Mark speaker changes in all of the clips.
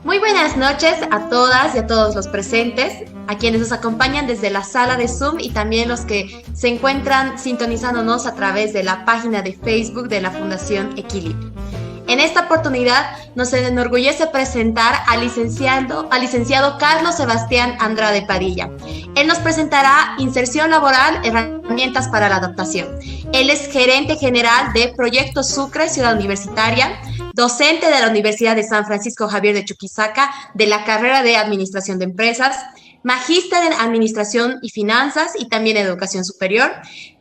Speaker 1: Muy buenas noches a todas y a todos los presentes, a quienes nos acompañan desde la sala de Zoom y también los que se encuentran sintonizándonos a través de la página de Facebook de la Fundación Equilibrio. En esta oportunidad nos enorgullece presentar al licenciado Carlos Sebastián Andrade Padilla. Él nos presentará Inserción Laboral, herramientas para la adaptación. Él es gerente general de Proyecto Sucre, Ciudad Universitaria, docente de la Universidad de San Francisco Javier de Chuquisaca, de la carrera de Administración de Empresas, magíster en Administración y Finanzas y también en Educación Superior.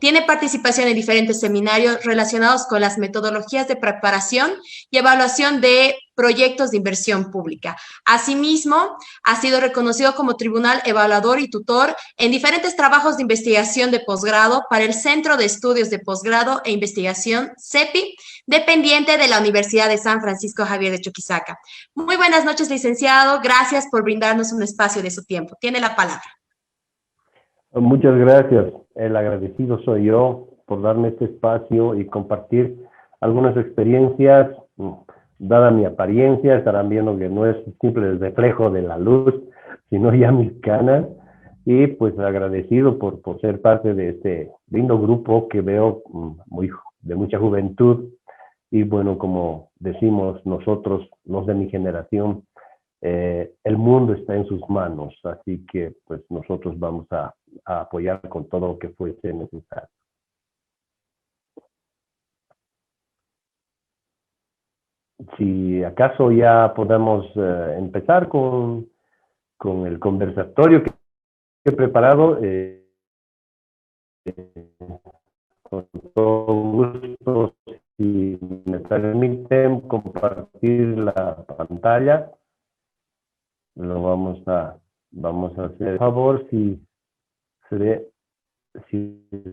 Speaker 1: Tiene participación en diferentes seminarios relacionados con las metodologías de preparación y evaluación de proyectos de inversión pública. Asimismo, ha sido reconocido como tribunal evaluador y tutor en diferentes trabajos de investigación de posgrado para el Centro de Estudios de Posgrado e Investigación, CEPI, dependiente de la Universidad de San Francisco Javier de Chuquisaca. Muy buenas noches, licenciado. Gracias por brindarnos un espacio de su tiempo. Tiene la palabra.
Speaker 2: Muchas gracias. El agradecido soy yo por darme este espacio y compartir algunas experiencias. Dada mi apariencia, estarán viendo que no es simple el reflejo de la luz, sino ya mis canas. Y pues agradecido por ser parte de este lindo grupo que veo de mucha juventud. Y bueno, como decimos nosotros, los de mi generación, el mundo está en sus manos, así que pues nosotros vamos a apoyar con todo lo que fuese necesario. Si acaso ya podemos empezar con el conversatorio que he preparado, con todo gusto, si me permiten compartir la pantalla, lo vamos a hacer. Por favor, si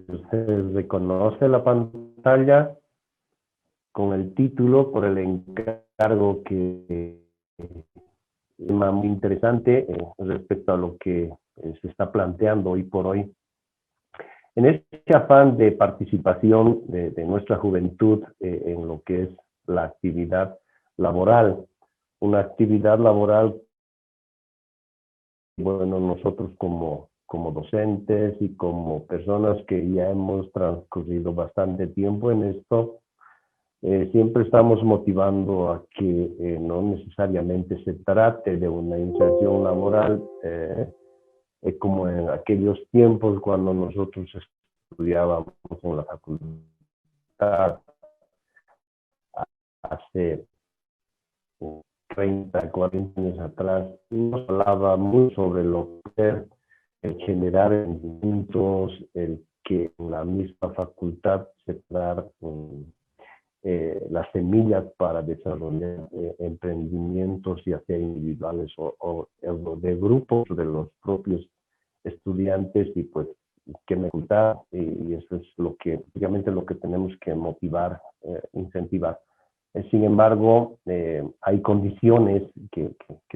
Speaker 2: usted reconoce la pantalla con el título por el encargo que es muy interesante respecto a lo que se está planteando hoy por hoy. En este afán de participación de nuestra juventud en lo que es la actividad laboral, una actividad laboral, bueno, nosotros como docentes y como personas que ya hemos transcurrido bastante tiempo en esto, siempre estamos motivando a que no necesariamente se trate de una inserción laboral como en aquellos tiempos cuando nosotros estudiábamos en la facultad hace 30, 40 años atrás. Nos hablaba muy sobre lo que es el generar emprendimientos, el que en la misma facultad se dar las semillas para desarrollar emprendimientos, ya sea individuales o de grupos de los propios estudiantes, y pues que me gusta, y eso es lo que, básicamente lo que tenemos que motivar, incentivar. Sin embargo, hay condiciones que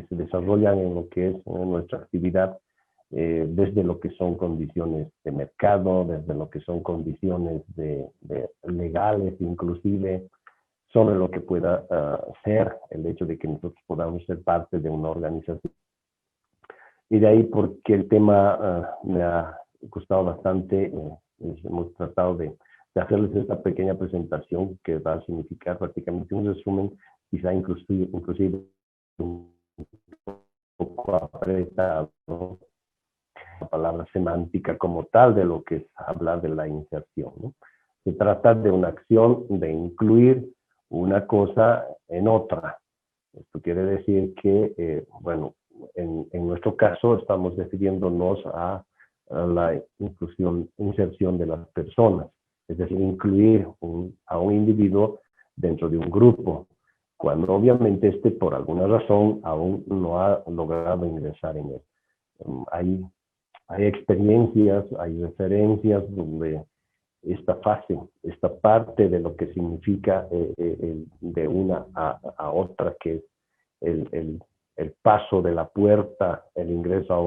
Speaker 2: se desarrollan en lo que es nuestra actividad, desde lo que son condiciones de mercado, desde lo que son condiciones de legales, inclusive sobre lo que pueda ser el hecho de que nosotros podamos ser parte de una organización. Y de ahí porque el tema me ha gustado bastante, hemos tratado de hacerles esta pequeña presentación que va a significar prácticamente un resumen, quizá inclusive un poco apretado, la palabra semántica como tal de lo que es hablar de la inserción, ¿no? Se trata de una acción de incluir una cosa en otra. Esto quiere decir que, bueno, en nuestro caso estamos refiriéndonos a la inserción de las personas, es decir, incluir a un individuo dentro de un grupo, cuando obviamente por alguna razón aún no ha logrado ingresar en él. Hay experiencias, hay referencias donde esta fase, esta parte de lo que significa de una a otra, que es el paso de la puerta, el ingreso a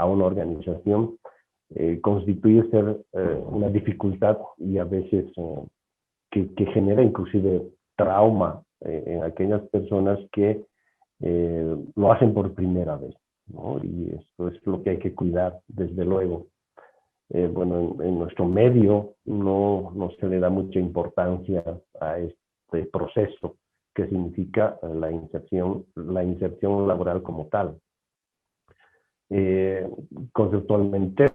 Speaker 2: una organización, constituye ser una dificultad y a veces que genera inclusive trauma en aquellas personas que lo hacen por primera vez, ¿no? Y esto es lo que hay que cuidar, desde luego. Bueno, en nuestro medio no se le da mucha importancia a este proceso que significa la inserción laboral como tal. Conceptualmente,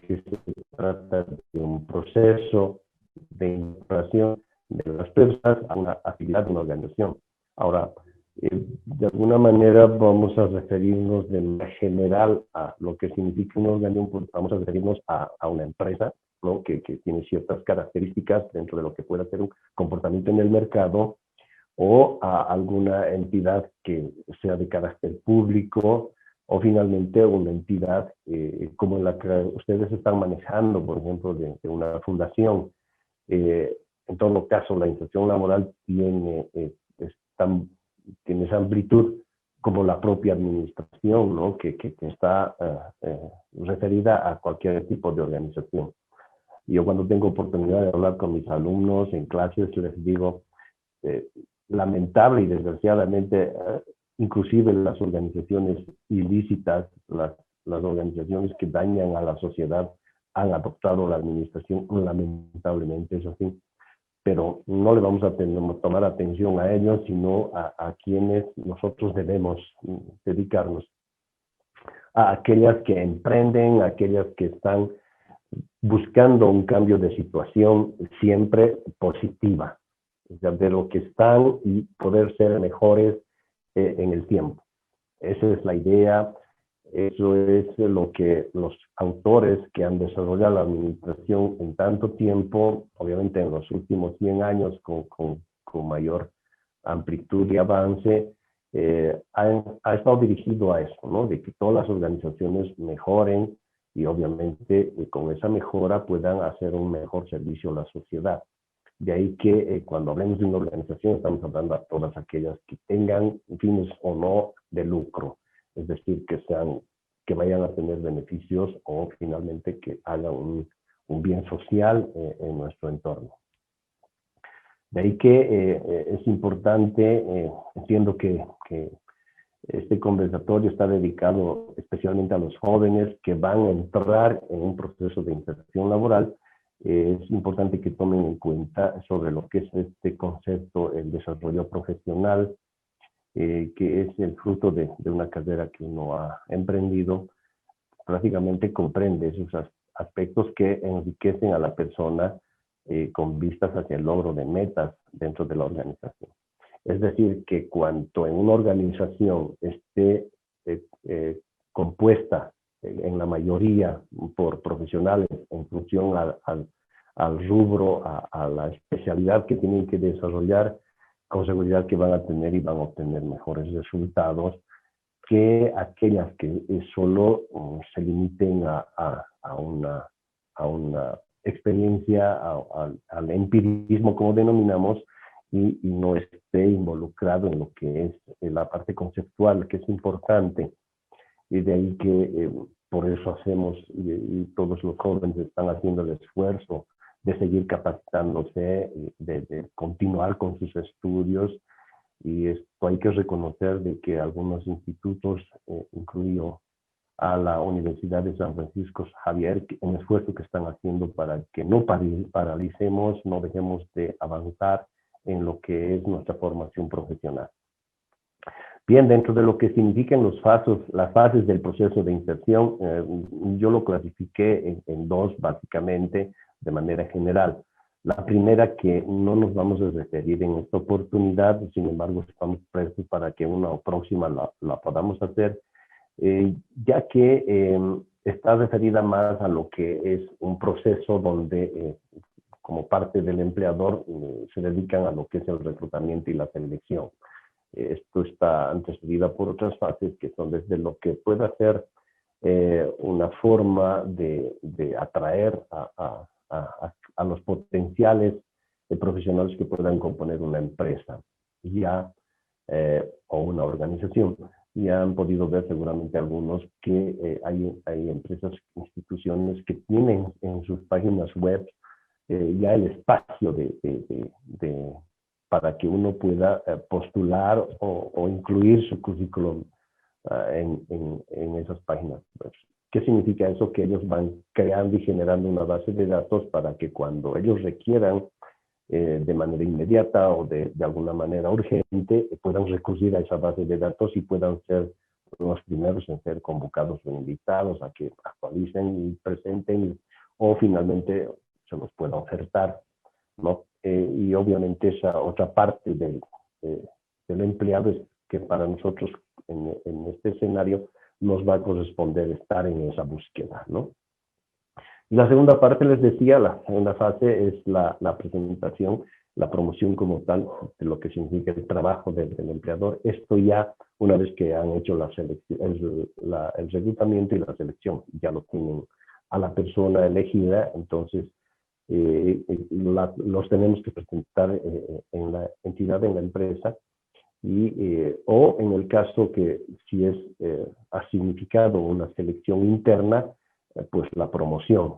Speaker 2: que se trata de un proceso de integración de las personas a una actividad de una organización. Ahora, de alguna manera vamos a referirnos de manera general a lo que significa una organización, pues vamos a referirnos a una empresa, ¿no? que tiene ciertas características dentro de lo que puede ser un comportamiento en el mercado, o a alguna entidad que sea de carácter público, o finalmente una entidad como la que ustedes están manejando, por ejemplo, de una fundación. En todo caso, la inserción laboral tiene esa amplitud como la propia administración, ¿no? que está referida a cualquier tipo de organización. Yo cuando tengo oportunidad de hablar con mis alumnos en clases, les digo, lamentable y desgraciadamente, inclusive las organizaciones ilícitas, las organizaciones que dañan a la sociedad, han adoptado la administración, lamentablemente es así. Pero no le vamos a tomar atención a ellos, sino a quienes nosotros debemos dedicarnos. A aquellas que emprenden, a aquellas que están buscando un cambio de situación siempre positiva, o sea, de lo que están y poder ser mejores en el tiempo. Esa es la idea, eso es lo que los autores que han desarrollado la administración en tanto tiempo, obviamente en los últimos 100 años con mayor amplitud y avance, ha estado dirigido a eso, ¿no? De que todas las organizaciones mejoren y obviamente con esa mejora puedan hacer un mejor servicio a la sociedad. De ahí que cuando hablemos de una organización estamos hablando a todas aquellas que tengan fines o no de lucro, es decir, que vayan a tener beneficios o finalmente que hagan un bien social en nuestro entorno. De ahí que es importante, entiendo que este conversatorio está dedicado especialmente a los jóvenes que van a entrar en un proceso de inserción laboral. Es importante que tomen en cuenta sobre lo que es este concepto, el desarrollo profesional, que es el fruto de una carrera que uno ha emprendido. Prácticamente comprende esos aspectos que enriquecen a la persona con vistas hacia el logro de metas dentro de la organización. Es decir, que cuanto en una organización esté compuesta en la mayoría por profesionales en función al rubro, a la especialidad que tienen que desarrollar, con seguridad que van a tener y van a obtener mejores resultados que aquellas que solo se limiten a una experiencia, al empirismo, como denominamos, y no esté involucrado en lo que es la parte conceptual, que es importante. Y de ahí que por eso hacemos, y todos los jóvenes están haciendo el esfuerzo de seguir capacitándose, de continuar con sus estudios. Y esto hay que reconocer de que algunos institutos, incluido a la Universidad de San Francisco Javier, un esfuerzo que están haciendo para que no paralicemos, no dejemos de avanzar en lo que es nuestra formación profesional. Bien, dentro de lo que significan las fases del proceso de inserción, yo lo clasifiqué en dos, básicamente, de manera general. La primera, que no nos vamos a referir en esta oportunidad, sin embargo, estamos prestos para que una próxima la podamos hacer, ya que está referida más a lo que es un proceso donde, como parte del empleador, se dedican a lo que es el reclutamiento y la selección. Esto está antecedida por otras fases que son desde lo que puede ser una forma de atraer a los potenciales profesionales que puedan componer una empresa o una organización. y han podido ver seguramente algunos que hay empresas, instituciones que tienen en sus páginas web ya el espacio para que uno pueda postular o incluir su currículum en esas páginas web. ¿Qué significa eso? Que ellos van creando y generando una base de datos para que cuando ellos requieran de manera inmediata o de alguna manera urgente, puedan recurrir a esa base de datos y puedan ser los primeros en ser convocados o invitados a que actualicen y presenten, o finalmente se los pueda ofertar, ¿no? Y obviamente esa otra parte del empleado es que para nosotros en este escenario nos va a corresponder estar en esa búsqueda, ¿no? Y la segunda parte, les decía, la segunda fase es la presentación, la promoción como tal, de lo que significa el trabajo del empleador. Esto ya, una vez que han hecho el reclutamiento y la selección, ya lo tienen a la persona elegida, entonces los tenemos que presentar en la entidad, en la empresa, o en el caso que si ha significado una selección interna, pues la promoción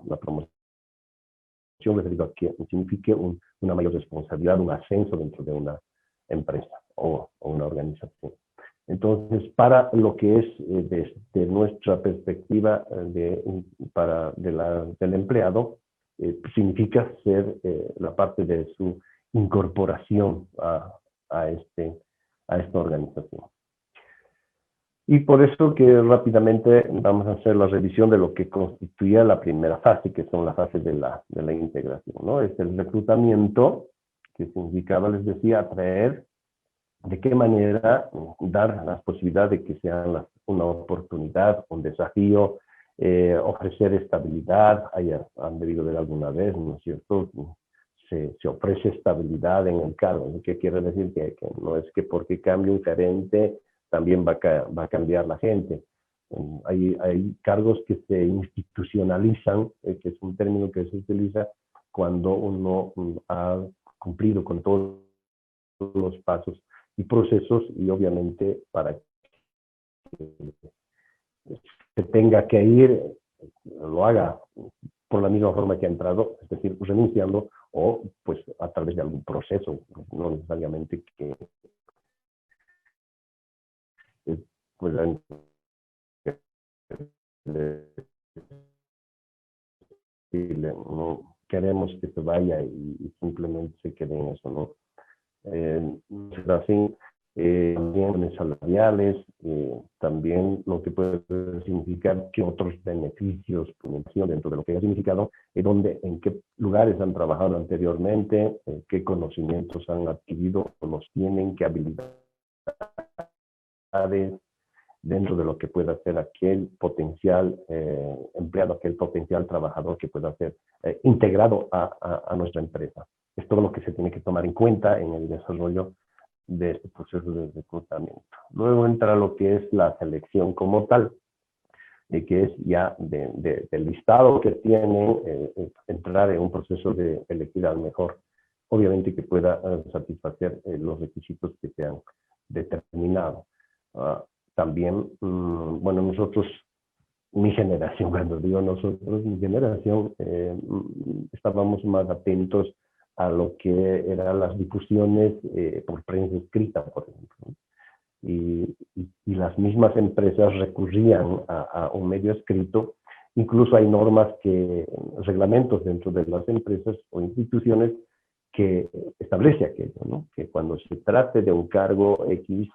Speaker 2: referido a que signifique una mayor responsabilidad, un ascenso dentro de una empresa o una organización. Entonces, para lo que es desde nuestra perspectiva del empleado, significa ser la parte de su incorporación a esta organización. Y por eso que rápidamente vamos a hacer la revisión de lo que constituía la primera fase, que son las fases de la integración, ¿no? Es el reclutamiento, que significaba, les decía, atraer, de qué manera dar la posibilidad de que sean una oportunidad, un desafío, ofrecer estabilidad. Han debido ver alguna vez, ¿no es cierto? Se ofrece estabilidad en el cargo. ¿Qué quiere decir? Que no es que porque cambie un gerente también va a cambiar la gente. Hay cargos que se institucionalizan, que es un término que se utiliza cuando uno ha cumplido con todos los pasos y procesos, y obviamente para que se tenga que ir, lo haga por la misma forma que ha entrado, es decir, renunciando o pues a través de algún proceso, no necesariamente que pues no queremos que se vaya y simplemente se quede en eso, ¿no? Así, también salariales, también lo que puede significar que otros beneficios, dentro de lo que ha significado, en qué lugares han trabajado anteriormente, qué conocimientos han adquirido o los tienen, qué habilidades, dentro de lo que pueda ser aquel potencial empleado, aquel potencial trabajador que pueda ser integrado a nuestra empresa. Es todo lo que se tiene que tomar en cuenta en el desarrollo de este proceso de reclutamiento. Luego entra lo que es la selección como tal, que es ya del listado que tienen, entrar en un proceso de elegir al mejor, obviamente que pueda satisfacer los requisitos que se han determinado. También, bueno, nosotros, mi generación, cuando digo nosotros, mi generación, estábamos más atentos a lo que eran las difusiones por prensa escrita, por ejemplo. Y las mismas empresas recurrían a un medio escrito. Incluso hay reglamentos dentro de las empresas o instituciones que establece aquello, ¿no? Que cuando se trate de un cargo X,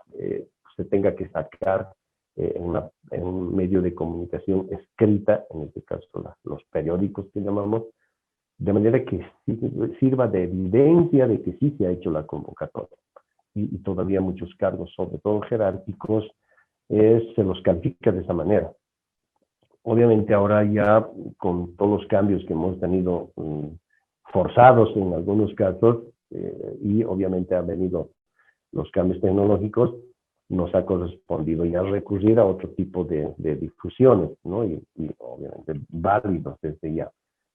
Speaker 2: se tenga que sacar en un medio de comunicación escrita, en este caso los periódicos que llamamos, de manera que sirva de evidencia de que sí se ha hecho la convocatoria. Y todavía muchos cargos, sobre todo jerárquicos, se los califica de esa manera. Obviamente ahora ya con todos los cambios que hemos tenido forzados en algunos casos, y obviamente han venido los cambios tecnológicos, nos ha correspondido ya recurrir a otro tipo de difusiones, ¿no? Y obviamente válidos desde ya.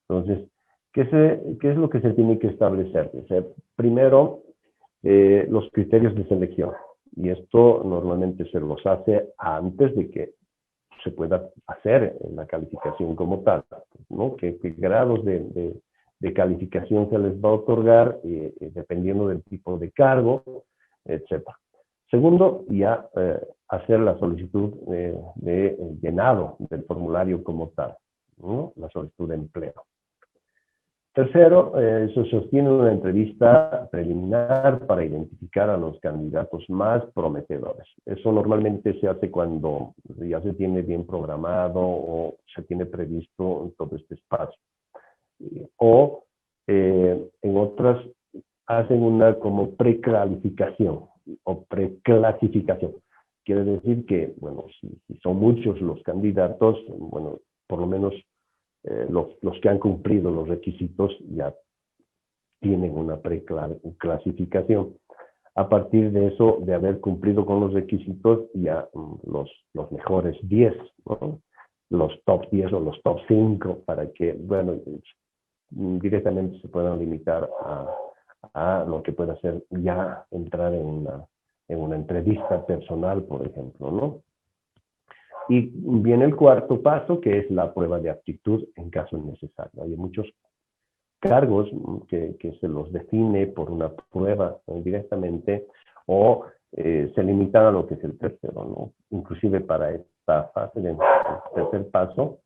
Speaker 2: Entonces, ¿qué es lo que se tiene que establecer? O sea, primero, los criterios de selección. Y esto normalmente se los hace antes de que se pueda hacer la calificación como tal, ¿no? ¿Qué grados de calificación se les va a otorgar dependiendo del tipo de cargo, etcétera? Segundo, ya hacer la solicitud de llenado del formulario como tal, ¿no? La solicitud de empleo. Tercero, se sostiene una entrevista preliminar para identificar a los candidatos más prometedores. Eso normalmente se hace cuando ya se tiene bien programado o se tiene previsto todo este espacio. O en otras hacen una como preclasificación o preclasificación. Quiere decir que, bueno, si son muchos los candidatos, bueno, por lo menos los que han cumplido los requisitos ya tienen una preclasificación. A partir de eso, de haber cumplido con los requisitos, ya los mejores 10, ¿no? Los top 10 o los top 5, para que, bueno, directamente se puedan limitar a lo que pueda ser ya entrar en una entrevista personal, por ejemplo, ¿no? Y viene el cuarto paso, que es la prueba de aptitud en caso necesario. Hay muchos cargos que se los define por una prueba directamente o se limitan a lo que es el tercero, ¿no? Inclusive para esta fase del tercer paso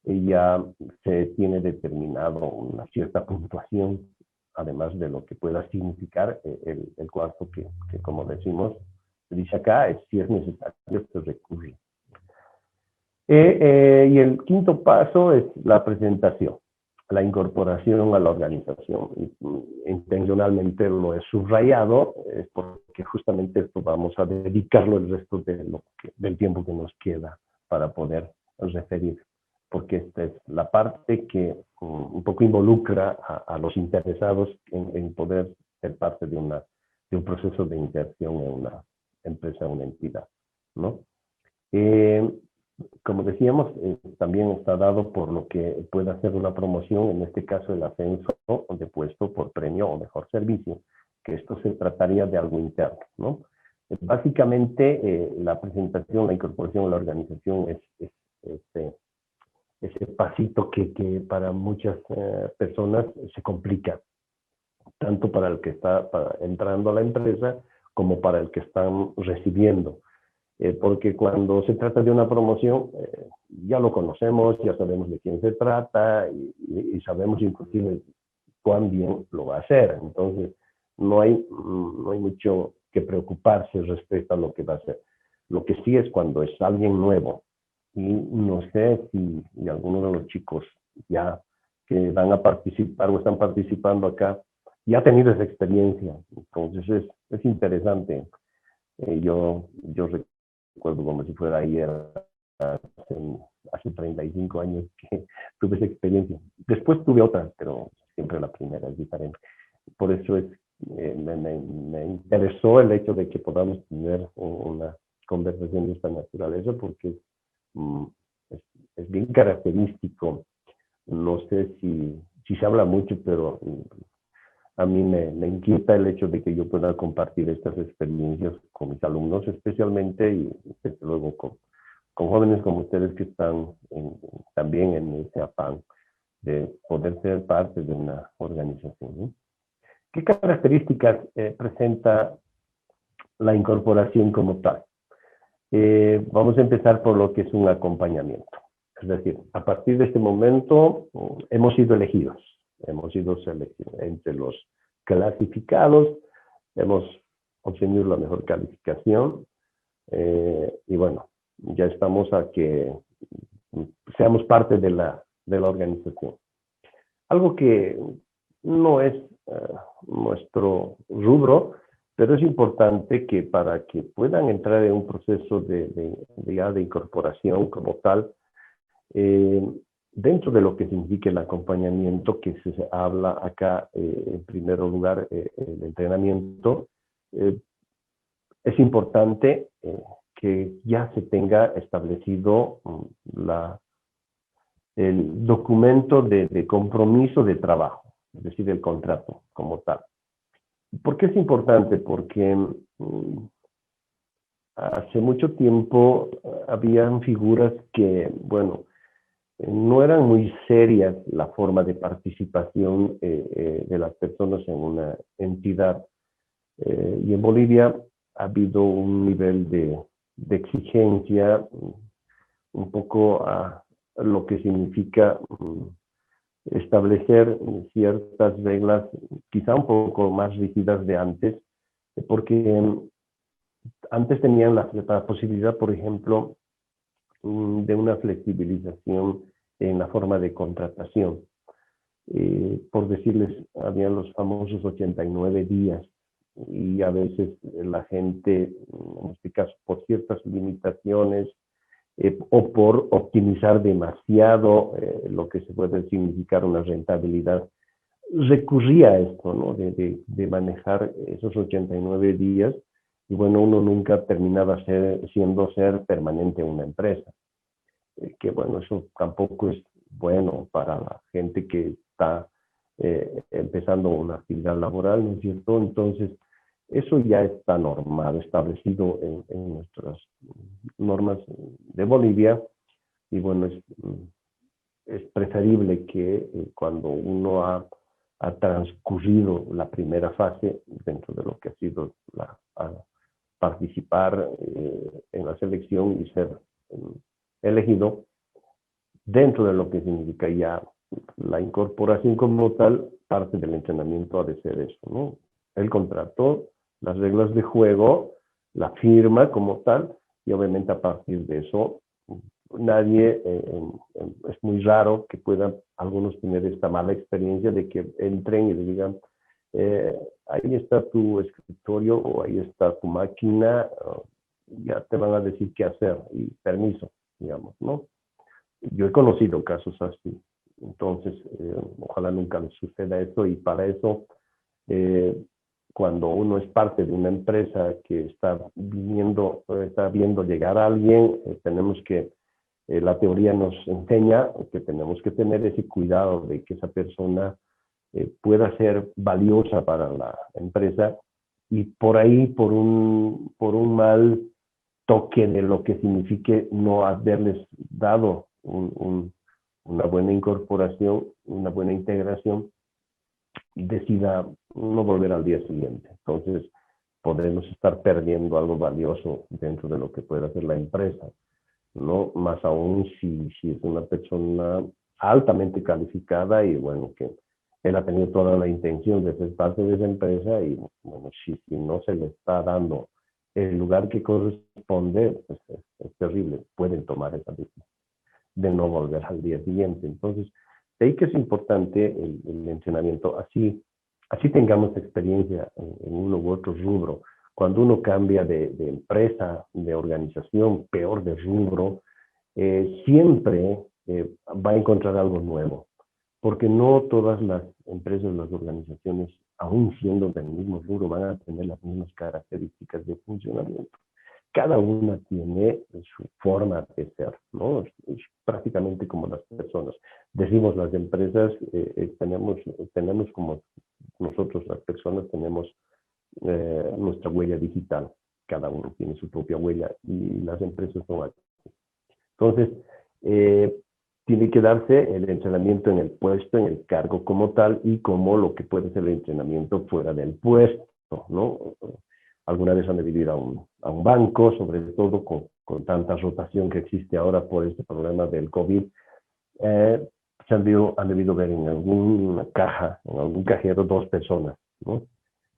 Speaker 2: ya se tiene determinado una cierta puntuación, además de lo que pueda significar el cuarto que como decimos, se dice acá, es si es necesario, se recurre. Y el quinto paso es la presentación, la incorporación a la organización. Intencionalmente lo he subrayado, es porque justamente esto vamos a dedicarlo el resto del tiempo que nos queda para poder referir, porque esta es la parte que un poco involucra a los interesados en poder ser parte de un proceso de inserción en una empresa, una entidad, ¿no? Como decíamos, también está dado por lo que pueda ser una promoción, en este caso el ascenso de puesto por premio o mejor servicio, que esto se trataría de algo interno, ¿no? Básicamente, la presentación, la incorporación a la organización es ese pasito que para muchas personas se complica, tanto para el que está entrando a la empresa como para el que están recibiendo. Porque cuando se trata de una promoción, ya lo conocemos, ya sabemos de quién se trata y sabemos inclusive cuán bien lo va a hacer. Entonces, no hay mucho que preocuparse respecto a lo que va a hacer. Lo que sí es cuando es alguien nuevo. Y no sé si algunos de los chicos ya que van a participar o están participando acá, ya ha tenido esa experiencia. Entonces, es interesante. Yo recuerdo como si fuera ayer, hace 35 años que tuve esa experiencia. Después tuve otra, pero siempre la primera es diferente. Por eso me interesó el hecho de que podamos tener una conversación de esta naturaleza, porque es bien característico. No sé si se habla mucho, pero a mí me inquieta el hecho de que yo pueda compartir estas experiencias con mis alumnos, especialmente, y desde luego con jóvenes como ustedes que están también en ese afán de poder ser parte de una organización, ¿no? ¿Qué características presenta la incorporación como tal? Vamos a empezar por lo que es un acompañamiento. Es decir, a partir de este momento hemos sido elegidos. Hemos sido entre los clasificados, hemos obtenido la mejor calificación y bueno, ya estamos a que seamos parte de la organización. Algo que no es nuestro rubro, pero es importante que para que puedan entrar en un proceso de incorporación como tal, dentro de lo que significa el acompañamiento, que se habla acá, en primer lugar, el entrenamiento, es importante que ya se tenga establecido el documento de compromiso de trabajo, es decir, el contrato como tal. ¿Por qué es importante? Porque hace mucho tiempo habían figuras que, bueno, no eran muy serias la forma de participación de las personas en una entidad. Y en Bolivia ha habido un nivel de exigencia un poco a lo que significa establecer ciertas reglas, quizá un poco más rígidas de antes, porque antes tenían la posibilidad, por ejemplo, de una flexibilización en la forma de contratación. Por decirles, habían los famosos 89 días y a veces la gente, en este caso, por ciertas limitaciones o por optimizar demasiado lo que se puede significar una rentabilidad, recurría a esto, ¿no? De manejar esos 89 días y bueno, uno nunca terminaba siendo ser permanente en una empresa. Que bueno, eso tampoco es bueno para la gente que está empezando una actividad laboral, ¿no es cierto? Entonces, eso ya está normado, establecido en nuestras normas de Bolivia y bueno, es preferible que cuando uno ha transcurrido la primera fase dentro de lo que ha sido a participar en la selección y ser elegido, dentro de lo que significa ya la incorporación como tal, parte del entrenamiento ha de ser eso, ¿no? El contrato, las reglas de juego, la firma como tal, y obviamente a partir de eso, nadie, es muy raro que puedan algunos tener esta mala experiencia de que entren y le digan, ahí está tu escritorio o ahí está tu máquina, ya te van a decir qué hacer y permiso, digamos, ¿no? Yo he conocido casos así, entonces ojalá nunca les suceda eso y para eso cuando uno es parte de una empresa que está viendo llegar a alguien, tenemos que, la teoría nos enseña que tenemos que tener ese cuidado de que esa persona pueda ser valiosa para la empresa y por ahí, por un mal toque de lo que signifique no haberles dado una buena incorporación, una buena integración, decida no volver al día siguiente. Entonces, podremos estar perdiendo algo valioso dentro de lo que puede hacer la empresa, ¿no? Más aún si es una persona altamente calificada y bueno, que él ha tenido toda la intención de ser parte de esa empresa y bueno, si no se le está dando el lugar que corresponde, pues es terrible, pueden tomar esa decisión de no volver al día siguiente. Entonces, de ahí que es importante el entrenamiento, así tengamos experiencia en uno u otro rubro. Cuando uno cambia de empresa, de organización, peor de rubro, siempre va a encontrar algo nuevo, porque no todas las empresas, las organizaciones, aún siendo del mismo rubro, van a tener las mismas características de funcionamiento. Cada una tiene su forma de ser, ¿no? Es prácticamente como las personas. Decimos las empresas, tenemos como nosotros las personas tenemos nuestra huella digital. Cada uno tiene su propia huella y las empresas son así. Entonces, tiene que darse el entrenamiento en el puesto, en el cargo como tal y como lo que puede ser el entrenamiento fuera del puesto, ¿no? Alguna vez han debido ir a un banco, sobre todo con tanta rotación que existe ahora por este problema del COVID. Han debido ver en alguna caja, en algún cajero, dos personas, ¿no?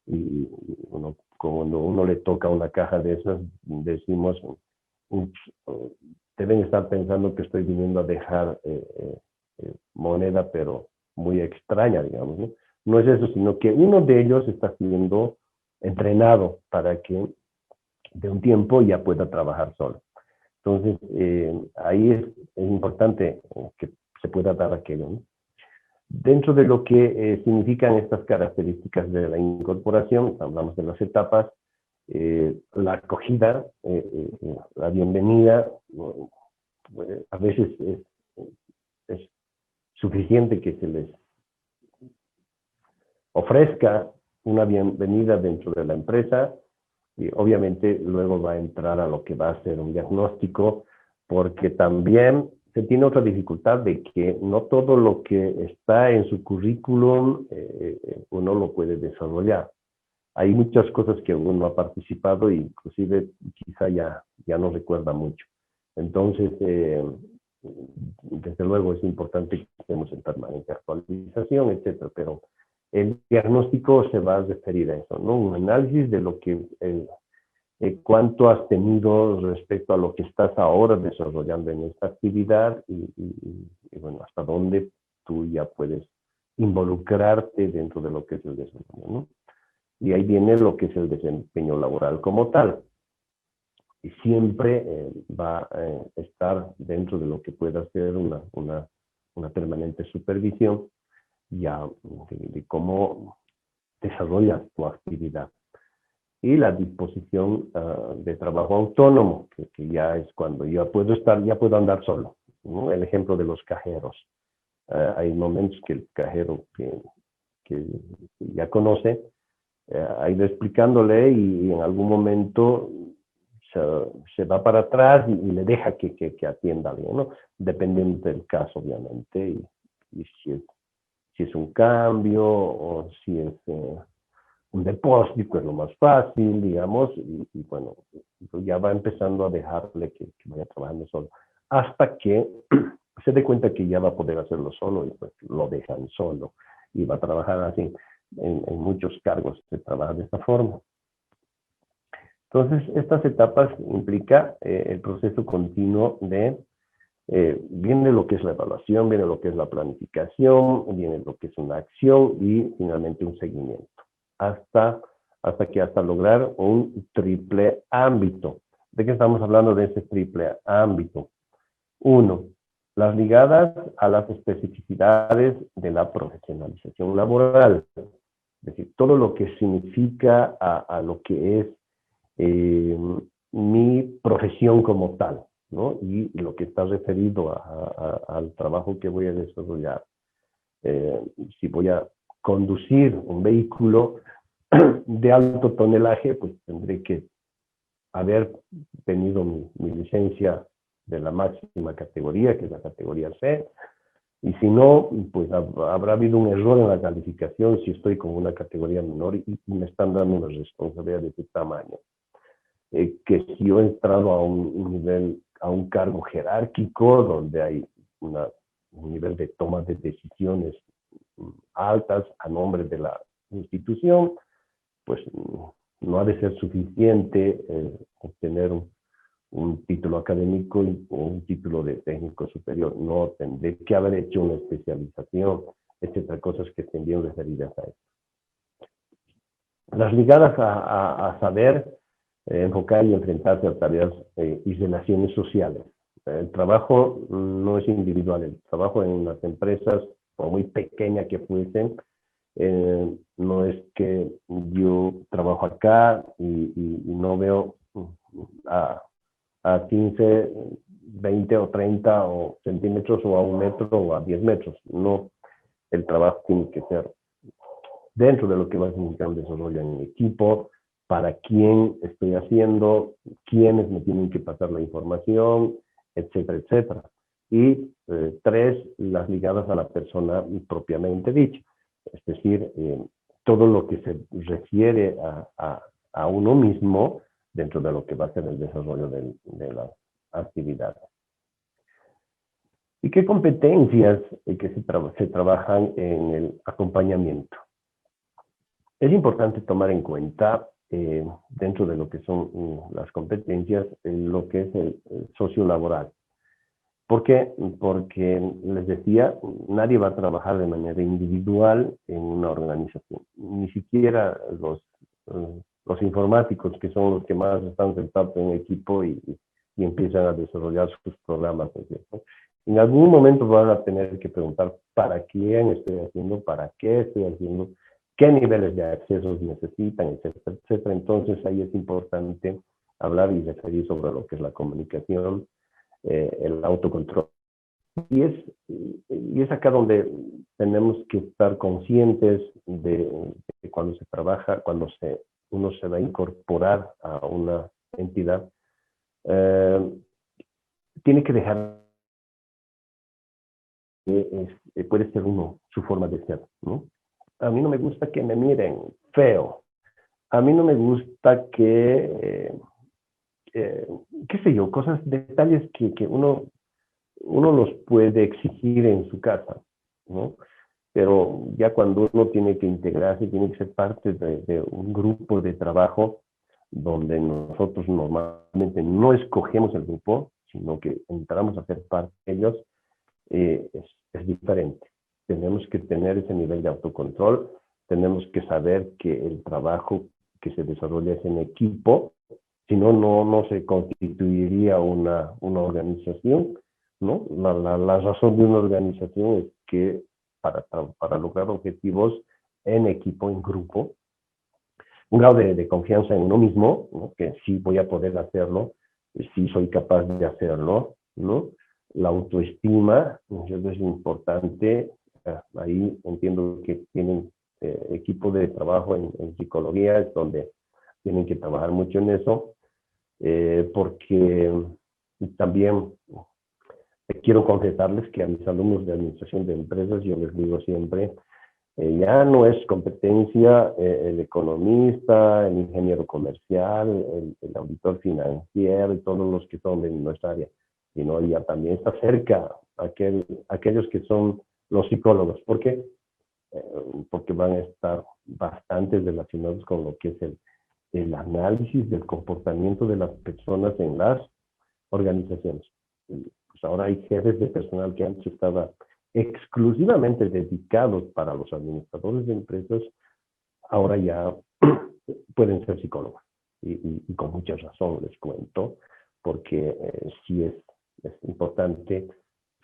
Speaker 2: Y bueno, cuando uno le toca una caja de esas, decimos, deben estar pensando que estoy viniendo a dejar moneda, pero muy extraña, digamos, ¿no? No es eso, sino que uno de ellos está siendo entrenado para que de un tiempo ya pueda trabajar solo. Entonces, ahí es importante que se pueda dar aquello, ¿no? Dentro de lo que significan estas características de la incorporación, hablamos de las etapas, la acogida, la bienvenida, a veces es suficiente que se les ofrezca una bienvenida dentro de la empresa, Y obviamente luego va a entrar a lo que va a ser un diagnóstico, porque también se tiene otra dificultad de que no todo lo que está en su currículum uno lo puede desarrollar. Hay muchas cosas que uno ha participado e inclusive quizá ya no recuerda mucho. Entonces, desde luego es importante que estemos en permanente actualización, etcétera, pero el diagnóstico se va a referir a eso, ¿no? Un análisis de lo que, cuánto has tenido respecto a lo que estás ahora desarrollando en esta actividad y bueno, hasta dónde tú ya puedes involucrarte dentro de lo que es el desarrollo, ¿no? Y ahí viene lo que es el desempeño laboral como tal. Y siempre va a estar dentro de lo que pueda ser una permanente supervisión ya de cómo desarrollas tu actividad. Y la disposición de trabajo autónomo, que ya es cuando ya puedo andar solo, ¿no? El ejemplo de los cajeros. Hay momentos que el cajero que ya conoce ha ido explicándole y en algún momento se va para atrás y le deja que atienda a alguien, ¿no? Dependiendo del caso, obviamente, y si es un cambio o si es un depósito, es lo más fácil, digamos, y bueno, ya va empezando a dejarle que vaya trabajando solo, hasta que se dé cuenta que ya va a poder hacerlo solo y pues lo dejan solo y va a trabajar así. En muchos cargos se trabaja de esta forma. Entonces, estas etapas implica el proceso continuo de, viene lo que es la evaluación, viene lo que es la planificación, viene lo que es una acción y finalmente un seguimiento, hasta lograr un triple ámbito. ¿De qué estamos hablando de ese triple ámbito? Uno, las ligadas a las especificidades de la profesionalización laboral. Es decir, todo lo que significa a lo que es mi profesión como tal, ¿no? Y lo que está referido al trabajo que voy a desarrollar. Si voy a conducir un vehículo de alto tonelaje, pues tendré que haber tenido mi licencia de la máxima categoría, que es la categoría C, y si no, pues habrá habido un error en la calificación si estoy con una categoría menor y me están dando una responsabilidad de ese tamaño. Que si yo he entrado a un nivel, a un cargo jerárquico donde hay un nivel de toma de decisiones altas a nombre de la institución, pues no ha de ser suficiente obtener un título académico o un título de técnico superior. No, tendré que haber hecho una especialización, etcétera, cosas que estén bien referidas a esto. Las ligadas a saber enfocar y enfrentarse a tareas y relaciones sociales. El trabajo no es individual, el trabajo en las empresas, por muy pequeña que fuesen, no es que yo trabajo acá y no veo a 15, 20 o 30 o centímetros o a 1 metro o a 10 metros. No, el trabajo tiene que ser dentro de lo que va a significar el desarrollo en equipo, para quién estoy haciendo, quiénes me tienen que pasar la información, etcétera, etcétera. Y 3, las ligadas a la persona propiamente dicha. Es decir, todo lo que se refiere a uno mismo dentro de lo que va a ser el desarrollo de la actividad. ¿Y qué competencias que se trabajan en el acompañamiento? Es importante tomar en cuenta dentro de lo que son las competencias, lo que es el sociolaboral. ¿Por qué? Porque les decía, nadie va a trabajar de manera individual en una organización. Ni siquiera los informáticos, que son los que más están sentados en equipo y empiezan a desarrollar sus programas, ¿no? En algún momento van a tener que preguntar para quién estoy haciendo, para qué estoy haciendo, qué niveles de accesos necesitan, etcétera, etcétera. Entonces ahí es importante hablar y referir sobre lo que es la comunicación, el autocontrol. Y es acá donde tenemos que estar conscientes de cuando se trabaja, cuando se uno se va a incorporar a una entidad, tiene que dejar, puede ser uno su forma de ser, ¿no? A mí no me gusta que me miren feo. A mí no me gusta que, qué sé yo, cosas, detalles que uno los puede exigir en su casa, ¿no? Pero ya cuando uno tiene que integrarse, tiene que ser parte de un grupo de trabajo donde nosotros normalmente no escogemos el grupo, sino que entramos a ser parte de ellos, es diferente. Tenemos que tener ese nivel de autocontrol, tenemos que saber que el trabajo que se desarrolla es en equipo, si no, no se constituiría una organización, ¿no? La razón de una organización es que para lograr objetivos en equipo, en grupo, un grado de confianza en uno mismo, ¿no? Que sí voy a poder hacerlo, sí soy capaz de hacerlo, ¿no? La autoestima, eso es importante. Ahí entiendo que tienen equipo de trabajo en psicología, es donde tienen que trabajar mucho en eso, porque también quiero confesarles que a mis alumnos de administración de empresas yo les digo siempre, ya no es competencia el economista, el ingeniero comercial, el auditor financiero y todos los que son de nuestra área, sino ya también está cerca aquellos que son los psicólogos. ¿Por qué? Porque van a estar bastante relacionados con lo que es el análisis del comportamiento de las personas en las organizaciones. Pues ahora hay jefes de personal que antes estaban exclusivamente dedicados para los administradores de empresas, ahora ya pueden ser psicólogos. Y con mucha razón les cuento, porque sí es importante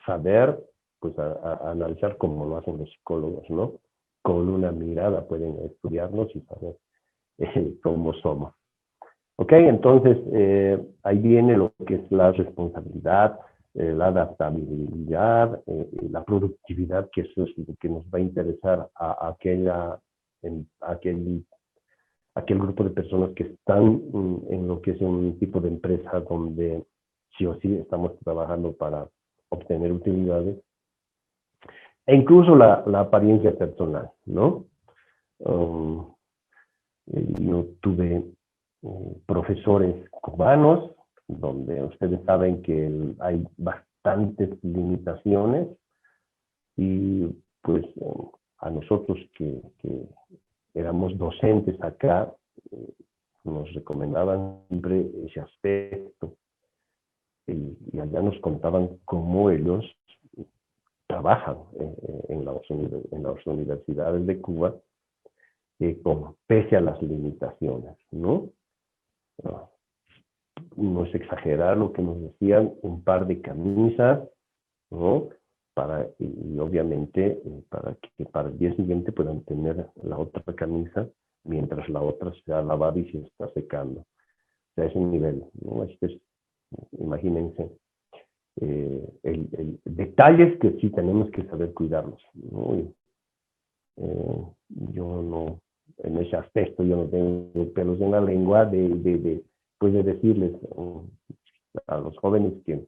Speaker 2: saber, pues a analizar cómo lo hacen los psicólogos, ¿no? Con una mirada pueden estudiarnos y saber cómo somos. Ok, entonces ahí viene lo que es la responsabilidad, la adaptabilidad, la productividad, que eso es lo que nos va a interesar a aquel grupo de personas que están en lo que es un tipo de empresa donde sí o sí estamos trabajando para obtener utilidades, e incluso la apariencia personal, ¿no? Yo tuve profesores cubanos, donde ustedes saben que hay bastantes limitaciones, y pues a nosotros que éramos docentes acá, nos recomendaban siempre ese aspecto, y allá nos contaban cómo ellos trabajan en las universidades de Cuba, pese a las limitaciones, ¿no? No es exagerar lo que nos decían, un par de camisas, ¿no? Y obviamente para que para el día siguiente puedan tener la otra camisa, mientras la otra se ha lavado y se está secando. O sea, es un nivel, ¿no? Imagínense, detalles que sí tenemos que saber cuidarlos, ¿no? Yo no, en ese aspecto, yo no tengo pelos en la lengua de decirles a los jóvenes que,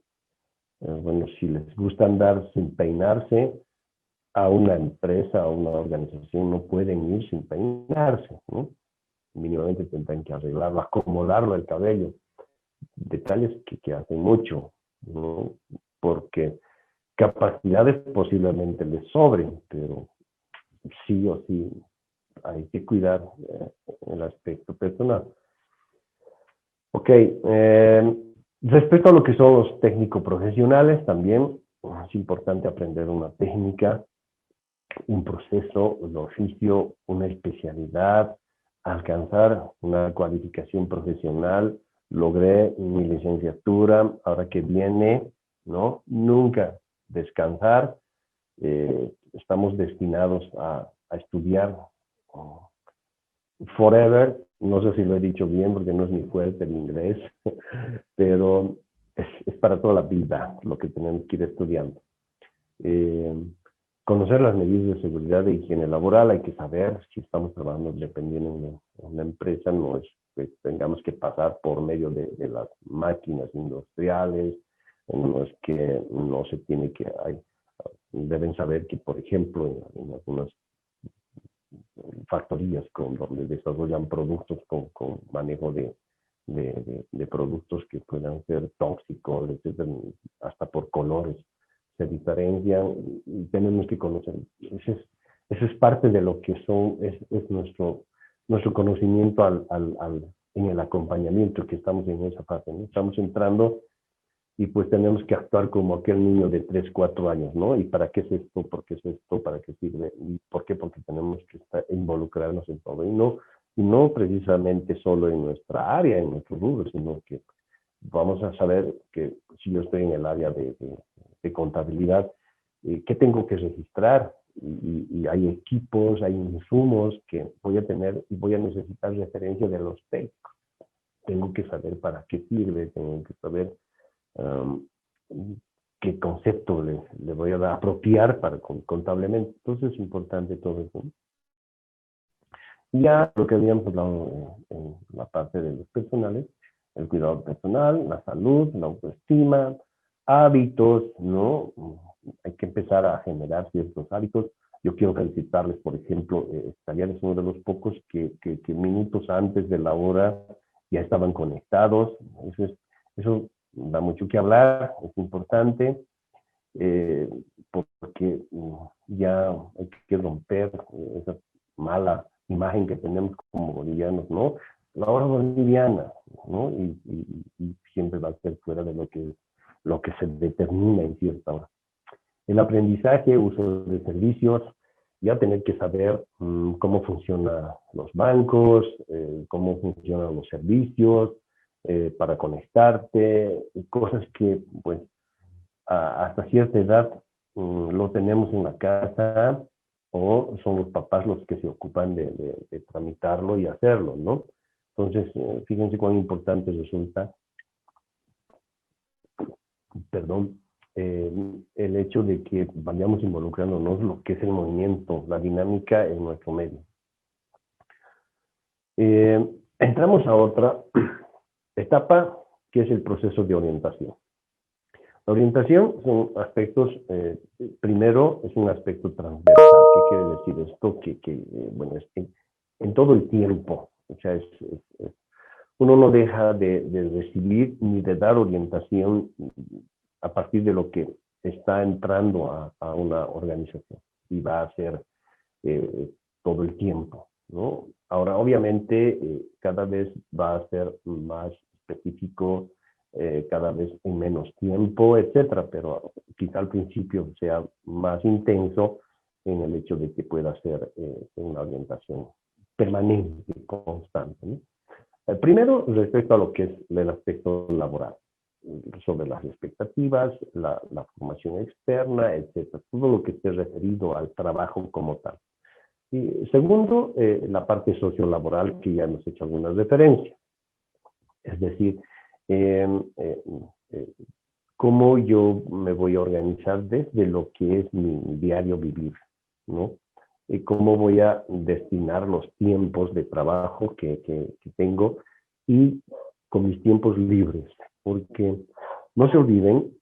Speaker 2: bueno, si les gusta andar sin peinarse, a una empresa, a una organización, no pueden ir sin peinarse, ¿no? Mínimamente tendrán que arreglarlo, acomodarlo el cabello. Detalles que hacen mucho, ¿no? Porque capacidades posiblemente les sobren, pero sí o sí hay que cuidar el aspecto personal. Ok, respecto a lo que son los técnico-profesionales, también es importante aprender una técnica, un proceso, un oficio, una especialidad, alcanzar una cualificación profesional. Logré mi licenciatura, ahora que viene, ¿no? Nunca descansar. Estamos destinados a estudiar forever. No sé si lo he dicho bien porque no es muy fuerte el inglés, pero es para toda la vida lo que tenemos que ir estudiando. Conocer las medidas de seguridad e higiene laboral, hay que saber si estamos trabajando dependiendo de una empresa, no es que tengamos que pasar por medio de las máquinas industriales, no es que no se tiene que, deben saber que, por ejemplo, en algunas factorías donde desarrollan productos con manejo de productos que puedan ser tóxicos, etcétera, hasta por colores se diferencian y tenemos que conocer. Eso es parte de lo que es nuestro conocimiento en el acompañamiento que estamos en esa fase, ¿no? Estamos entrando y pues tenemos que actuar como aquel niño de 3 4 años, ¿no? ¿Y para qué es esto? ¿Por qué es esto? ¿Para qué sirve? ¿Y por qué? Porque tenemos que involucrarnos en todo. Y no precisamente solo en nuestra área, en nuestro rubro, sino que vamos a saber que si yo estoy en el área de contabilidad, ¿qué tengo que registrar? Y hay equipos, hay insumos que voy a tener y voy a necesitar referencia de los técnicos. Tengo que saber para qué sirve, tengo que saber um, qué concepto le voy a dar, apropiar para contablemente. Entonces es importante todo eso. Ya lo que habíamos hablado en la parte de los personales, el cuidado personal, la salud, la autoestima, hábitos, ¿no? Hay que empezar a generar ciertos hábitos. Yo quiero felicitarles, por ejemplo, Estaliar es uno de los pocos que minutos antes de la hora ya estaban conectados. Eso da mucho que hablar, es importante, porque ya hay que romper esa mala imagen que tenemos como bolivianos, ¿no? La hora boliviana, ¿no? Y siempre va a ser fuera de lo que se determina en cierta hora. El aprendizaje, uso de servicios, ya tener que saber cómo funcionan los bancos, cómo funcionan los servicios, para conectarte, cosas que, pues, hasta cierta edad lo tenemos en la casa o son los papás los que se ocupan de tramitarlo y hacerlo, ¿no? Entonces, fíjense cuán importante resulta, perdón, el hecho de que vayamos involucrándonos lo que es el movimiento, la dinámica en nuestro medio. Entramos a otra etapa, que es el proceso de orientación. La orientación son aspectos, primero es un aspecto transversal. ¿Qué quiere decir esto? Bueno, es en todo el tiempo. O sea, uno no deja de recibir ni de dar orientación a partir de lo que está entrando a una organización y va a ser todo el tiempo, ¿no? Ahora, obviamente, cada vez va a ser más específico, cada vez en menos tiempo, etcétera, pero quizá al principio sea más intenso en el hecho de que pueda ser una orientación permanente, constante, ¿no? Primero, respecto a lo que es el aspecto laboral, sobre las expectativas, la formación externa, etcétera, todo lo que esté referido al trabajo como tal. Y segundo, la parte sociolaboral, que ya hemos hecho algunas referencias. Es decir, cómo yo me voy a organizar desde lo que es mi diario vivir, ¿no? Y cómo voy a destinar los tiempos de trabajo que tengo y con mis tiempos libres, porque no se olviden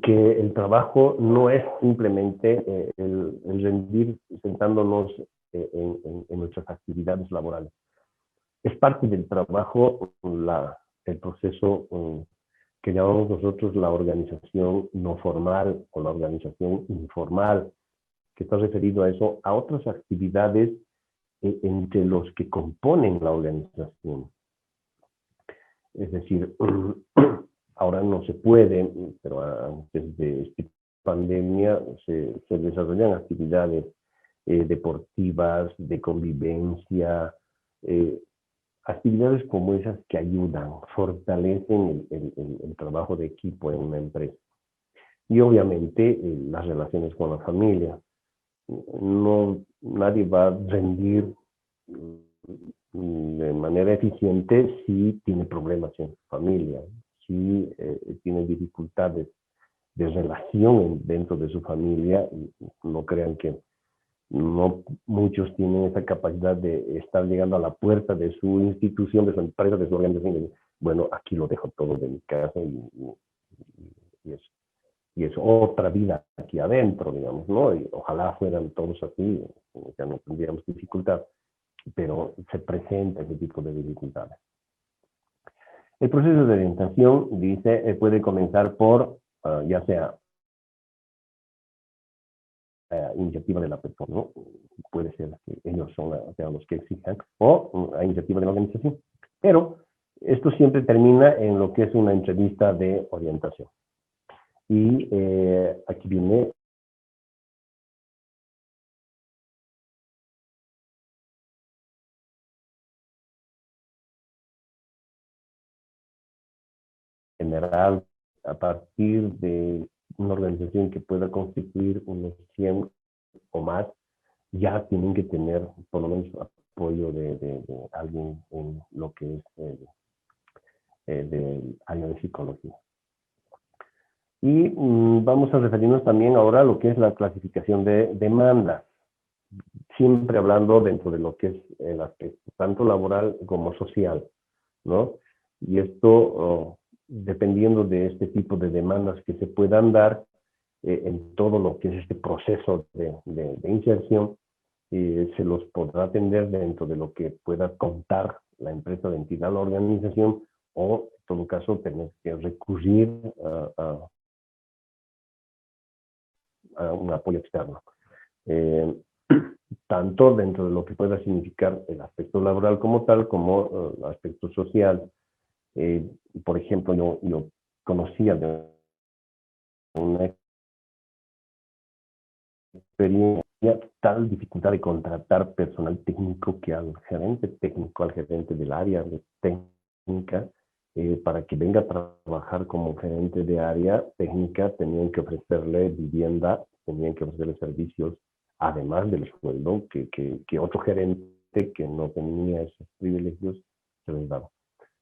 Speaker 2: que el trabajo no es simplemente el rendir sentándonos en nuestras actividades laborales. Es parte del trabajo el proceso que llamamos nosotros la organización no formal o la organización informal, que está referido a eso, a otras actividades entre los que componen la organización. Es decir, ahora no se puede, pero antes de esta pandemia se desarrollan actividades deportivas, de convivencia, actividades como esas que ayudan, fortalecen el trabajo de equipo en una empresa. Y obviamente las relaciones con la familia. Nadie va a rendir de manera eficiente si tiene problemas en su familia, si tiene dificultades de relación dentro de su familia. No crean que no muchos tienen esa capacidad de estar llegando a la puerta de su institución, de su empresa, de su organización, y decir, bueno, aquí lo dejo todo de mi casa y es otra vida aquí adentro, digamos, ¿no? Y ojalá fueran todos así, ya no tendríamos dificultad, pero se presenta ese tipo de dificultades. El proceso de orientación, dice, puede comenzar por, ya sea iniciativa de la persona, ¿no? Puede ser que ellos sean los que exijan, o a iniciativa de la organización. Pero esto siempre termina en lo que es una entrevista de orientación. Y aquí viene general, a partir de una organización que pueda constituir unos 100 o más, ya tienen que tener por lo menos apoyo de alguien en lo que es del área de psicología. Y vamos a referirnos también ahora a lo que es la clasificación de demandas, siempre hablando dentro de lo que es el aspecto tanto laboral como social, ¿no? Y esto, dependiendo de este tipo de demandas que se puedan dar en todo lo que es este proceso de inserción, se los podrá atender dentro de lo que pueda contar la empresa, la entidad, la organización, o en todo caso tener que recurrir a un apoyo externo. Tanto dentro de lo que pueda significar el aspecto laboral como tal, como el aspecto social. Por ejemplo, yo conocía de una experiencia tal dificultad de contratar personal técnico que al gerente técnico, al gerente del área de técnica, para que venga a trabajar como gerente de área técnica, tenían que ofrecerle vivienda, tenían que ofrecerle servicios, además del sueldo que otro gerente que no tenía esos privilegios se les daba.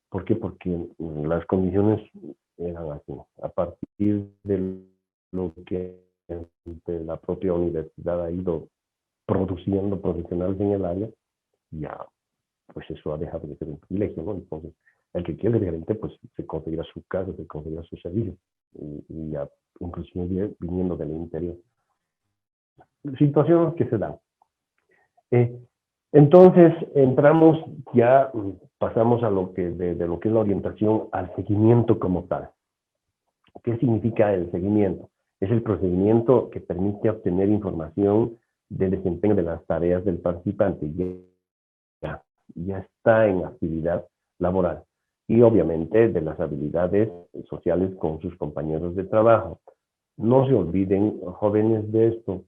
Speaker 2: ¿Por qué? Porque las condiciones eran así. A partir de lo que la propia universidad ha ido produciendo profesionales en el área, ya pues eso ha dejado de ser un privilegio, ¿no? Entonces, el que quiere ser gerente, pues se conseguirá su casa, se conseguirá su servicio, y ya inclusive viniendo del interior. Situaciones que se dan. Entonces, entramos ya, pasamos a lo que, de lo que es la orientación al seguimiento como tal. ¿Qué significa el seguimiento? Es el procedimiento que permite obtener información del desempeño de las tareas del participante. Ya está en actividad laboral. Y obviamente de las habilidades sociales con sus compañeros de trabajo. No se olviden, jóvenes, de esto.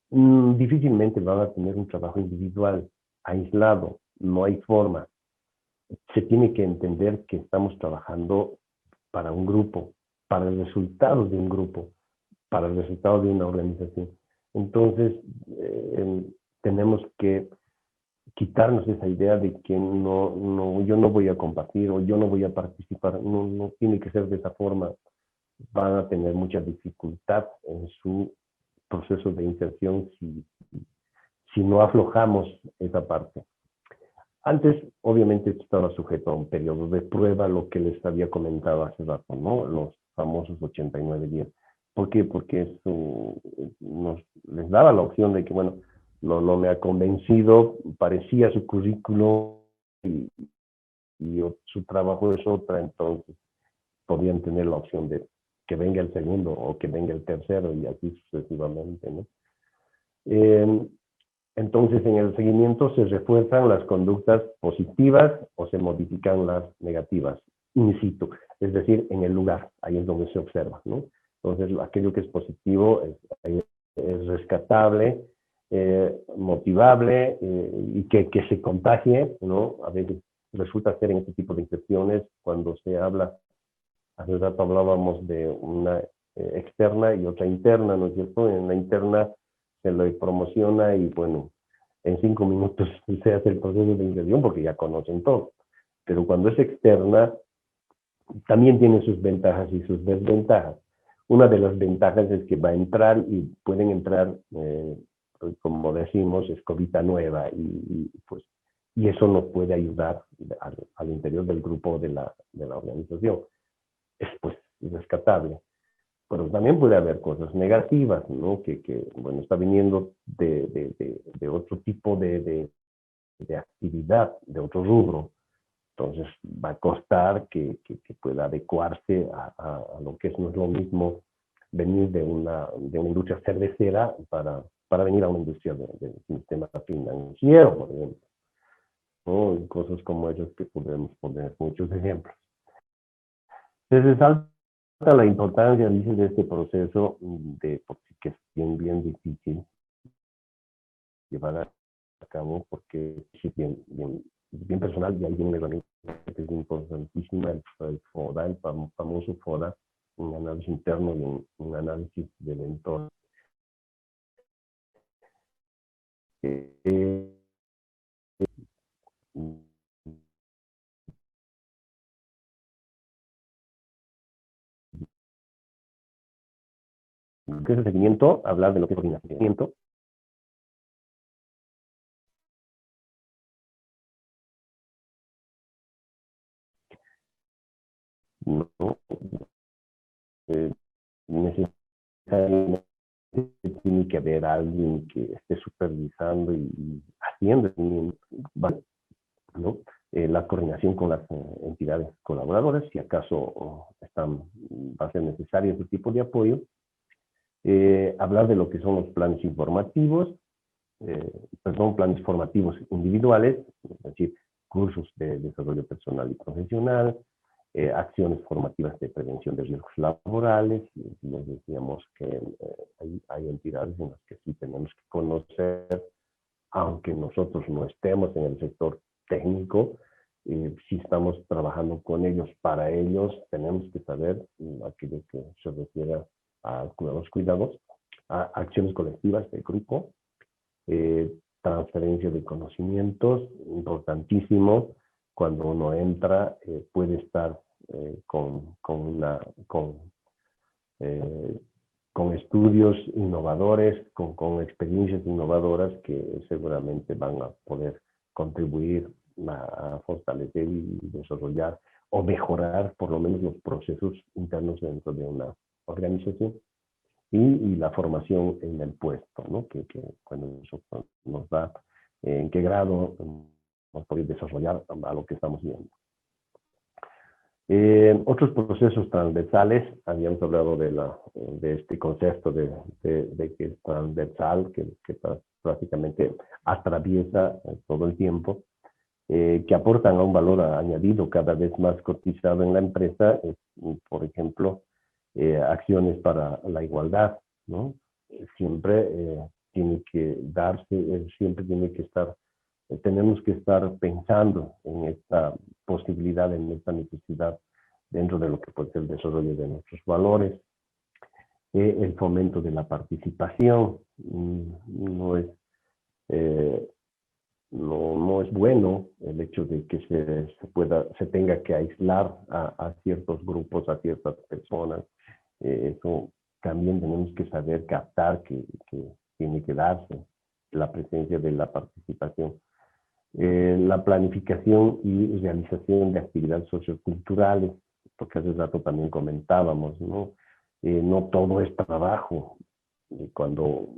Speaker 2: Difícilmente van a tener un trabajo individual, aislado, no hay forma. Se tiene que entender que estamos trabajando para un grupo, para el resultado de un grupo, para el resultado de una organización. Entonces, tenemos que quitarnos esa idea de que yo no voy a compartir o yo no voy a participar. No tiene que ser de esa forma. Van a tener mucha dificultad en su proceso de inserción si no aflojamos esa parte. Antes, obviamente, estaba sujeto a un periodo de prueba, lo que les había comentado hace rato, ¿no? Los famosos 89 días. ¿Por qué? Porque eso les daba la opción de que, bueno, no me ha convencido, parecía su currículo y su trabajo es otra, entonces podían tener la opción de que venga el segundo o que venga el tercero y así sucesivamente, ¿no? Entonces, en el seguimiento se refuerzan las conductas positivas o se modifican las negativas, in situ, es decir, en el lugar, ahí es donde se observa, ¿no? Entonces, aquello que es positivo es rescatable, motivable y que se contagie, ¿no? A veces resulta ser en este tipo de inserciones cuando se habla, hace rato hablábamos de una externa y otra interna, ¿no es cierto? En la interna se lo promociona y bueno, en 5 minutos se hace el proceso de inserción porque ya conocen todo. Pero cuando es externa, también tiene sus ventajas y sus desventajas. Una de las ventajas es que va a entrar y pueden entrar, como decimos, escobita nueva pues, y eso nos puede ayudar al interior del grupo de la organización. Es pues rescatable. Pero también puede haber cosas negativas, ¿no? Bueno, está viniendo de otro tipo de actividad, de otro rubro. Entonces va a costar que pueda adecuarse a lo que no es lo mismo venir de una industria cervecera para venir a una industria del sistema financiero, por ejemplo, ¿no? Y cosas como esas que podemos poner muchos ejemplos. Se resalta la importancia, dice, de este proceso, porque es bien difícil llevar a cabo, porque es bien personal, y hay una herramienta que es importantísima, el FODA, el famoso FODA, un análisis interno y un análisis del entorno. ¿Qué es el seguimiento? Hablar de lo que es el seguimiento. No, necesariamente tiene que haber alguien que esté supervisando y haciendo, ¿no? La coordinación con las entidades colaboradoras, si acaso va a ser necesario ese tipo de apoyo. Hablar de lo que son los planes informativos, planes formativos individuales, es decir, cursos de desarrollo personal y profesional, acciones formativas de prevención de riesgos laborales. Les decíamos que hay entidades en las que sí tenemos que conocer, aunque nosotros no estemos en el sector técnico, si estamos trabajando con ellos, para ellos, tenemos que saber aquello que se refiere a los cuidados, a acciones colectivas de grupo, transferencia de conocimientos, importantísimo. Cuando uno entra, puede estar con estudios innovadores, con experiencias innovadoras que seguramente van a poder contribuir a fortalecer y desarrollar o mejorar por lo menos los procesos internos dentro de una organización. Y la formación en el puesto, ¿no? Que cuando eso nos da en qué grado nos podemos desarrollar a lo que estamos viendo. Otros procesos transversales, habíamos hablado de este concepto de que es transversal, que prácticamente atraviesa todo el tiempo, que aportan a un valor añadido cada vez más cotizado en la empresa, por ejemplo, acciones para la igualdad, ¿no? Siempre tiene que darse, siempre tiene que estar, tenemos que estar pensando en esta posibilidad, en esta necesidad dentro de lo que puede ser el desarrollo de nuestros valores. El fomento de la participación no es bueno el hecho de que se tenga que aislar a ciertos grupos, a ciertas personas. Eso también tenemos que saber captar que tiene que darse la presencia de la participación. La planificación y realización de actividades socioculturales, porque hace rato también comentábamos, ¿no? No todo es trabajo. Cuando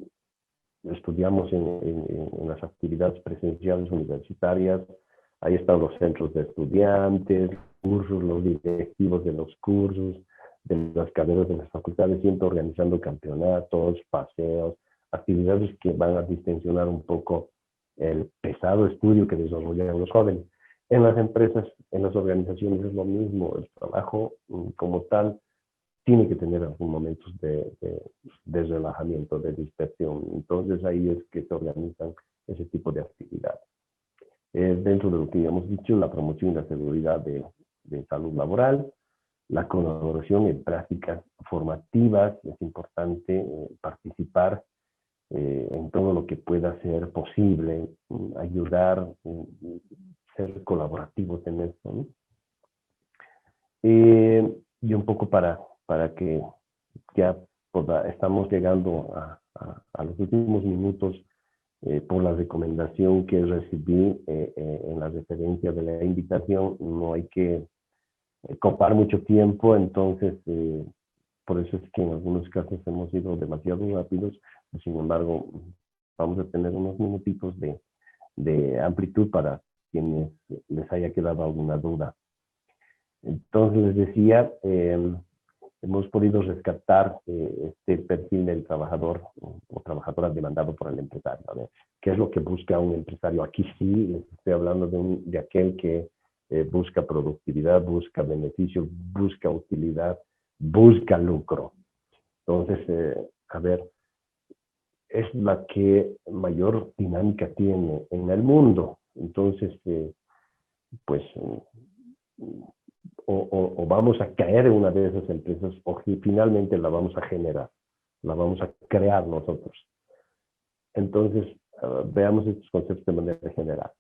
Speaker 2: estudiamos en las actividades presenciales universitarias, ahí están los centros de estudiantes, cursos, los directivos de los cursos, de las carreras de las facultades, siempre organizando campeonatos, paseos, actividades que van a distensionar un poco el pesado estudio que desarrollan los jóvenes. En las empresas, en las organizaciones es lo mismo, el trabajo como tal tiene que tener algún momentos de relajamiento, de dispersión. Entonces ahí es que se organizan ese tipo de actividades. Dentro de lo que ya hemos dicho, la promoción y la seguridad de salud laboral, la colaboración en prácticas formativas, es importante participar en todo lo que pueda ser posible, ayudar, ser colaborativos en esto, ¿no? Y un poco para que ya estamos llegando a los últimos minutos por la recomendación que recibí en la referencia de la invitación. No hay que copar mucho tiempo, entonces por eso es que en algunos casos hemos ido demasiado rápidos. Sin embargo, vamos a tener unos minutitos de amplitud para quienes les haya quedado alguna duda. Entonces les decía, hemos podido rescatar este perfil del trabajador o trabajadora demandado por el empresario. A ver, ¿qué es lo que busca un empresario? Aquí sí les estoy hablando de aquel que busca productividad, busca beneficio, busca utilidad, busca lucro. Entonces, a ver, es la que mayor dinámica tiene en el mundo. Entonces, pues, o vamos a caer en una de esas empresas o finalmente la vamos a generar, la vamos a crear nosotros. Entonces, veamos estos conceptos de manera general.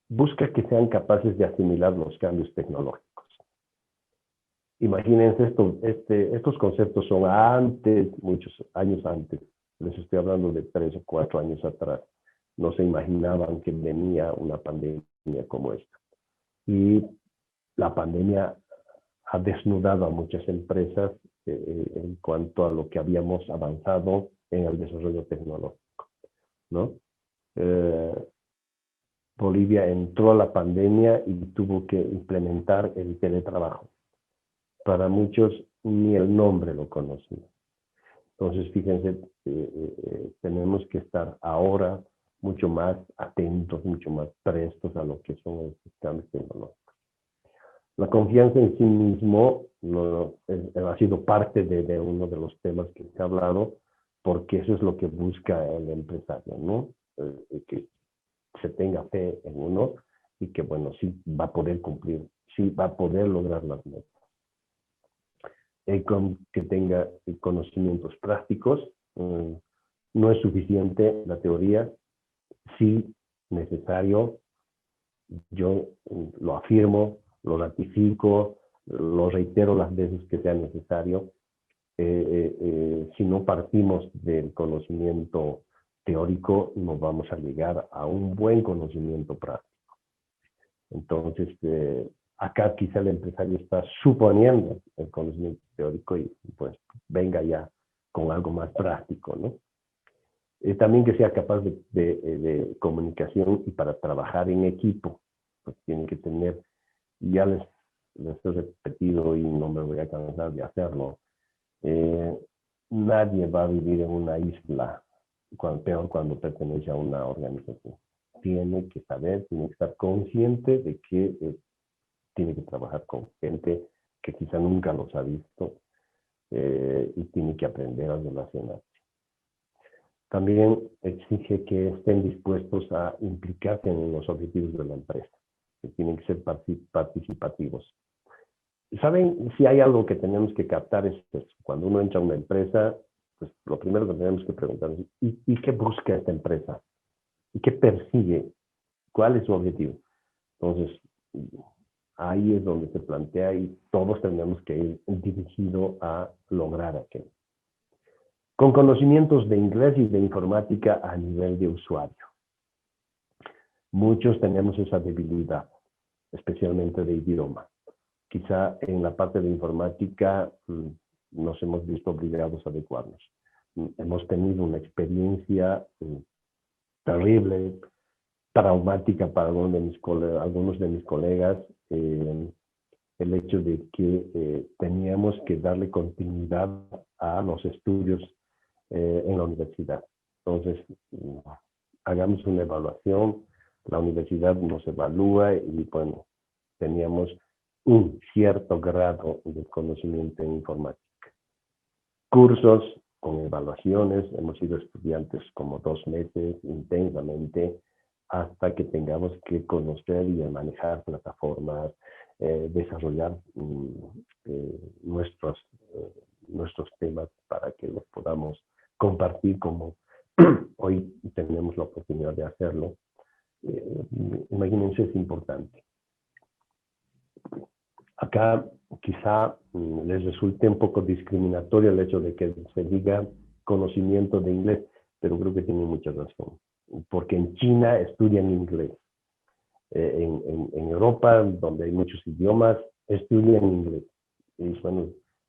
Speaker 2: Busca que sean capaces de asimilar los cambios tecnológicos. Imagínense estos conceptos son antes, muchos años antes. Les estoy hablando de 3 o 4 años atrás. No se imaginaban que venía una pandemia como esta. Y la pandemia ha desnudado a muchas empresas en cuanto a lo que habíamos avanzado en el desarrollo tecnológico, ¿no? Bolivia entró a la pandemia y tuvo que implementar el teletrabajo. Para muchos ni el nombre lo conocían. Entonces, fíjense, tenemos que estar ahora mucho más atentos, mucho más prestos a lo que son estos cambios tecnológicos. La confianza en sí mismo ha sido parte de uno de los temas que se ha hablado, porque eso es lo que busca el empresario, ¿no? Que se tenga fe en uno y que, bueno, sí va a poder cumplir, sí va a poder lograr las metas. Que tenga conocimientos prácticos, no es suficiente la teoría, sí necesario, yo lo afirmo, lo ratifico, lo reitero las veces que sea necesario. Si no partimos del conocimiento teórico, no vamos a llegar a un buen conocimiento práctico. Entonces, acá quizá el empresario está suponiendo el conocimiento teórico y pues venga ya con algo más práctico, ¿no? También que sea capaz de comunicación y para trabajar en equipo, pues tiene que tener, ya les he repetido y no me voy a cansar de hacerlo, nadie va a vivir en una isla, peor cuando pertenece a una organización. Tiene que saber, tiene que estar consciente de que tiene que trabajar con gente que quizá nunca los ha visto y tiene que aprender a relacionarse. También exige que estén dispuestos a implicarse en los objetivos de la empresa, que tienen que ser participativos. ¿Saben? Si hay algo que tenemos que captar es pues, cuando uno entra a una empresa, pues lo primero que tenemos que preguntar es ¿y qué busca esta empresa? ¿Y qué persigue? ¿Cuál es su objetivo? Entonces, ahí es donde se plantea y todos tenemos que ir dirigidos a lograr aquello. Con conocimientos de inglés y de informática a nivel de usuario. Muchos tenemos esa debilidad, especialmente de idioma. Quizá en la parte de informática nos hemos visto obligados a adecuarnos. Hemos tenido una experiencia terrible, traumática para algunos de mis colegas, el hecho de que teníamos que darle continuidad a los estudios en la universidad. Entonces, hagamos una evaluación, la universidad nos evalúa y bueno, teníamos un cierto grado de conocimiento en informática. Cursos con evaluaciones, hemos sido estudiantes como 2 meses intensamente hasta que tengamos que conocer y manejar plataformas, desarrollar nuestros temas para que los podamos compartir como hoy tenemos la oportunidad de hacerlo. Imagínense, es importante. Acá quizá les resulte un poco discriminatorio el hecho de que se diga conocimiento de inglés, pero creo que tiene mucha razón, porque en China estudian inglés. En Europa, donde hay muchos idiomas, estudian inglés. Y bueno,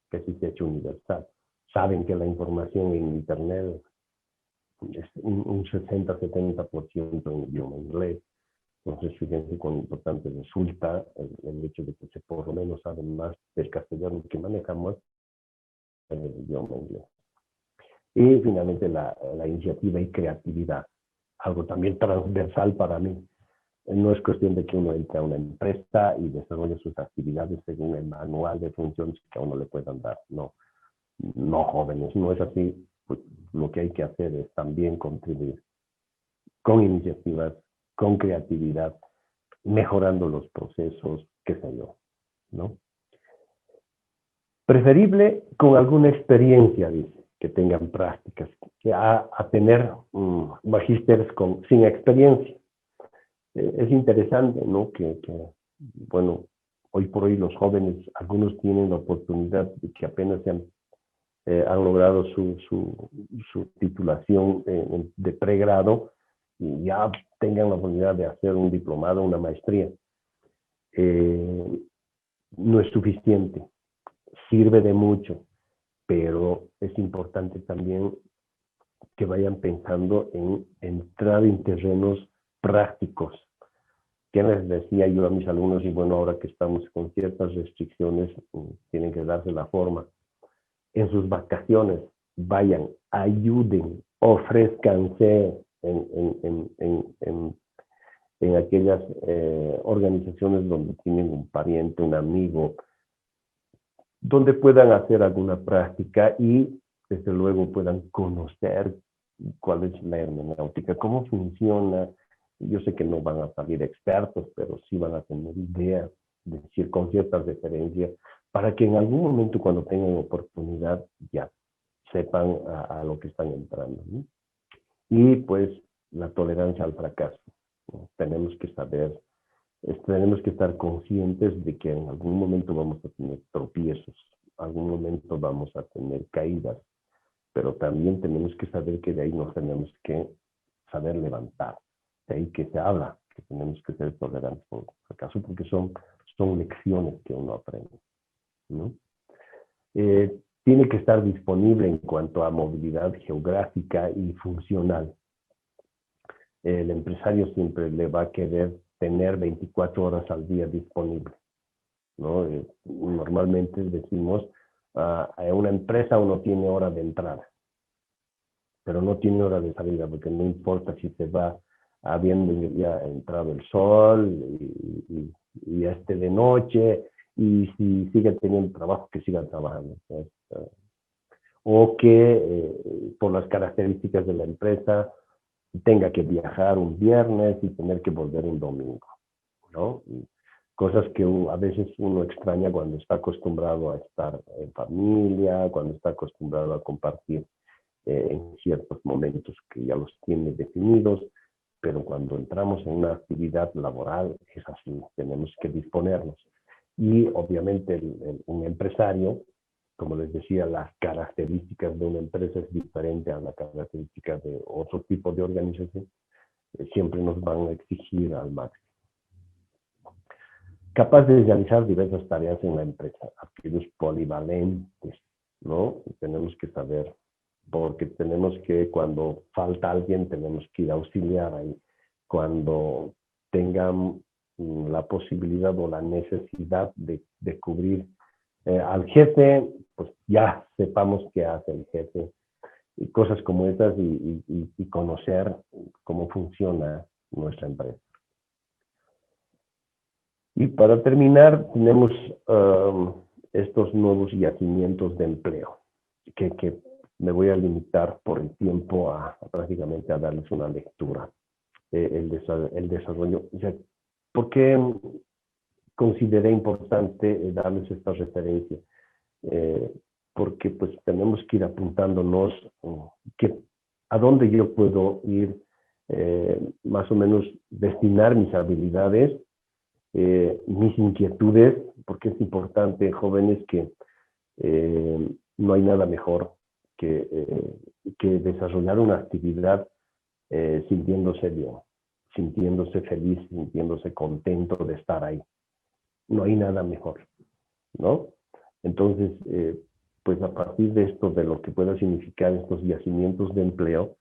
Speaker 2: casi se ha hecho universal. Saben que la información en Internet es un 60-70% en idioma inglés. Entonces, fíjense cuán importante resulta el hecho de que se por lo menos saben más del castellano que manejamos en el idioma inglés. Y finalmente la iniciativa y creatividad, algo también transversal para mí. No es cuestión de que uno entre a una empresa y desarrolle sus actividades según el manual de funciones que a uno le puedan dar. No, no jóvenes, no es así. Pues, lo que hay que hacer es también contribuir con iniciativas, con creatividad, mejorando los procesos, qué sé yo, ¿no? Preferible con alguna experiencia, dice, que tengan prácticas, que a tener magísteres sin experiencia. Es interesante, ¿no? Bueno, hoy por hoy los jóvenes, algunos tienen la oportunidad de que apenas han logrado su titulación de pregrado y ya tengan la oportunidad de hacer un diplomado, una maestría. No es suficiente, sirve de mucho, pero es importante también que vayan pensando en entrar en terrenos prácticos. ¿Qué les decía yo a mis alumnos? Y bueno, ahora que estamos con ciertas restricciones, tienen que darse la forma. En sus vacaciones, vayan, ayuden, ofrézcanse en aquellas organizaciones donde tienen un pariente, un amigo, donde puedan hacer alguna práctica y desde luego puedan conocer cuál es la hermenéutica, cómo funciona. Yo sé que no van a salir expertos, pero sí van a tener ideas, decir, con ciertas referencias, para que en algún momento cuando tengan oportunidad ya sepan a lo que están entrando, ¿no? Y pues la tolerancia al fracaso, ¿no? Tenemos que estar conscientes de que en algún momento vamos a tener tropiezos, en algún momento vamos a tener caídas, pero también tenemos que saber que de ahí nos tenemos que saber levantar. De ahí que se habla, que tenemos que ser tolerantes por el fracaso, porque son lecciones que uno aprende, ¿no? Tiene que estar disponible en cuanto a movilidad geográfica y funcional. El empresario siempre le va a querer tener 24 horas al día disponible, ¿no? Normalmente decimos, a una empresa uno tiene hora de entrada, pero no tiene hora de salida, porque no importa si se va habiendo ya entrado el sol y de noche, y si sigue teniendo trabajo, que siga trabajando. O que por las características de la empresa tenga que viajar un viernes y tener que volver un domingo, ¿no? Cosas que a veces uno extraña cuando está acostumbrado a estar en familia, cuando está acostumbrado a compartir en ciertos momentos que ya los tiene definidos, pero cuando entramos en una actividad laboral es así, tenemos que disponernos. Y obviamente un empresario, como les decía, las características de una empresa es diferente a la característica de otro tipo de organización, siempre nos van a exigir al máximo. Capaz de realizar diversas tareas en la empresa, aquellos polivalentes, ¿no? Tenemos que saber, porque tenemos que, cuando falta alguien, tenemos que ir a auxiliar ahí. Cuando tengan la posibilidad o la necesidad de cubrir al jefe, pues ya sepamos qué hace el jefe. Y cosas como estas y conocer cómo funciona nuestra empresa. Y para terminar, tenemos estos nuevos yacimientos de empleo, que me voy a limitar por el tiempo prácticamente a darles una lectura. El desarrollo. O sea, ¿por qué consideré importante darles esta referencia? Porque pues tenemos que ir apuntándonos a dónde yo puedo ir, más o menos destinar mis habilidades, mis inquietudes, porque es importante, jóvenes, que no hay nada mejor que desarrollar una actividad sintiéndose bien, sintiéndose feliz, sintiéndose contento de estar ahí. No hay nada mejor, ¿no? Entonces, pues a partir de esto, de lo que pueda significar estos yacimientos de empleo,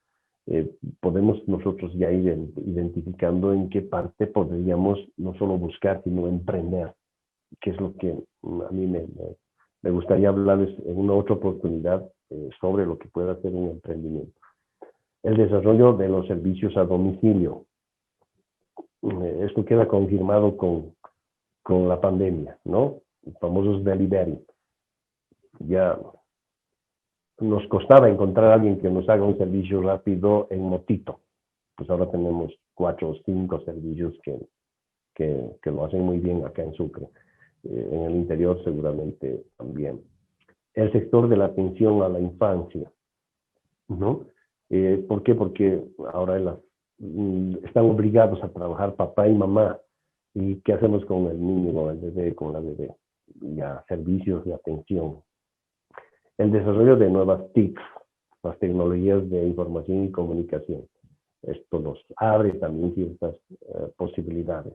Speaker 2: podemos nosotros ya ir identificando en qué parte podríamos no solo buscar, sino emprender, que es lo que a mí me gustaría hablarles en una otra oportunidad sobre lo que pueda ser un emprendimiento. El desarrollo de los servicios a domicilio. Esto queda confirmado con la pandemia, ¿no? Los famosos delivery. Ya nos costaba encontrar a alguien que nos haga un servicio rápido en motito. Pues ahora tenemos 4 o 5 servicios que lo hacen muy bien acá en Sucre. En el interior seguramente también. El sector de la atención a la infancia, ¿no? ¿Por qué? Porque ahora están obligados a trabajar papá y mamá. ¿Y qué hacemos con el niño, con el bebé, con la bebé? Ya, servicios de atención. El desarrollo de nuevas TICs, las tecnologías de información y comunicación. Esto nos abre también ciertas posibilidades,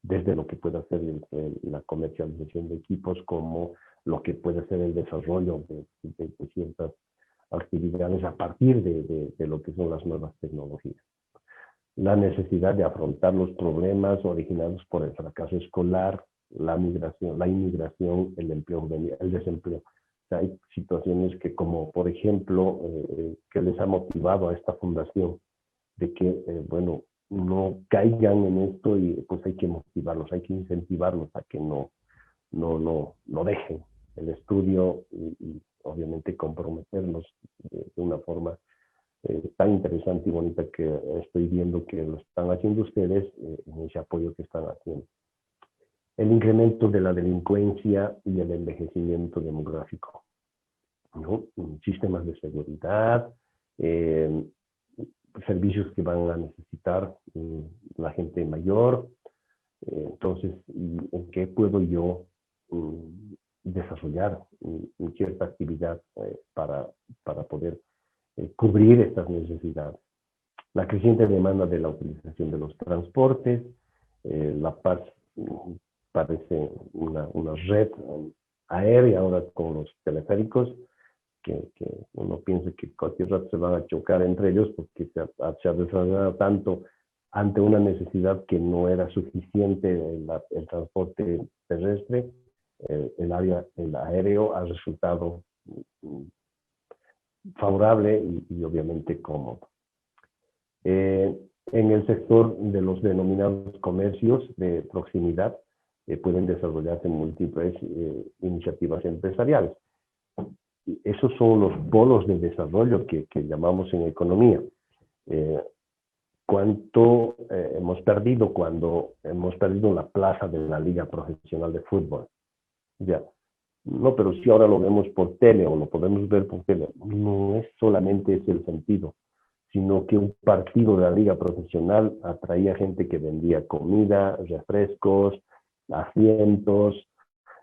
Speaker 2: desde lo que puede ser la comercialización de equipos, como lo que puede ser el desarrollo de ciertas actividades a partir de lo que son las nuevas tecnologías. La necesidad de afrontar los problemas originados por el fracaso escolar, la inmigración, el empleo juvenil, el desempleo. O sea, hay situaciones que, como por ejemplo, que les ha motivado a esta fundación, de que, bueno, no caigan en esto, y pues hay que motivarlos, hay que incentivarlos a que no dejen el estudio y obviamente comprometerlos de una forma tan interesante y bonita que estoy viendo que lo están haciendo ustedes en ese apoyo que están haciendo. El incremento de la delincuencia y el envejecimiento demográfico, ¿no? Sistemas de seguridad, servicios que van a necesitar la gente mayor. Entonces, ¿en qué puedo yo desarrollar cierta actividad para poder cubrir estas necesidades? La creciente demanda de la utilización de los transportes. La Paz parece una red aérea ahora con los teleféricos, que uno piensa que cualquier rato se van a chocar entre ellos, porque se ha desarrollado tanto ante una necesidad que no era suficiente el transporte terrestre. El aéreo ha resultado favorable y obviamente cómodo. En el sector de los denominados comercios de proximidad pueden desarrollarse múltiples iniciativas empresariales. Esos son los polos de desarrollo que llamamos en economía. ¿Cuánto hemos perdido cuando hemos perdido la plaza de la Liga Profesional de Fútbol? Ya. No, pero si ahora lo vemos por tele o lo podemos ver por tele, no es solamente ese el sentido, sino que un partido de la Liga Profesional atraía gente que vendía comida, refrescos, asientos,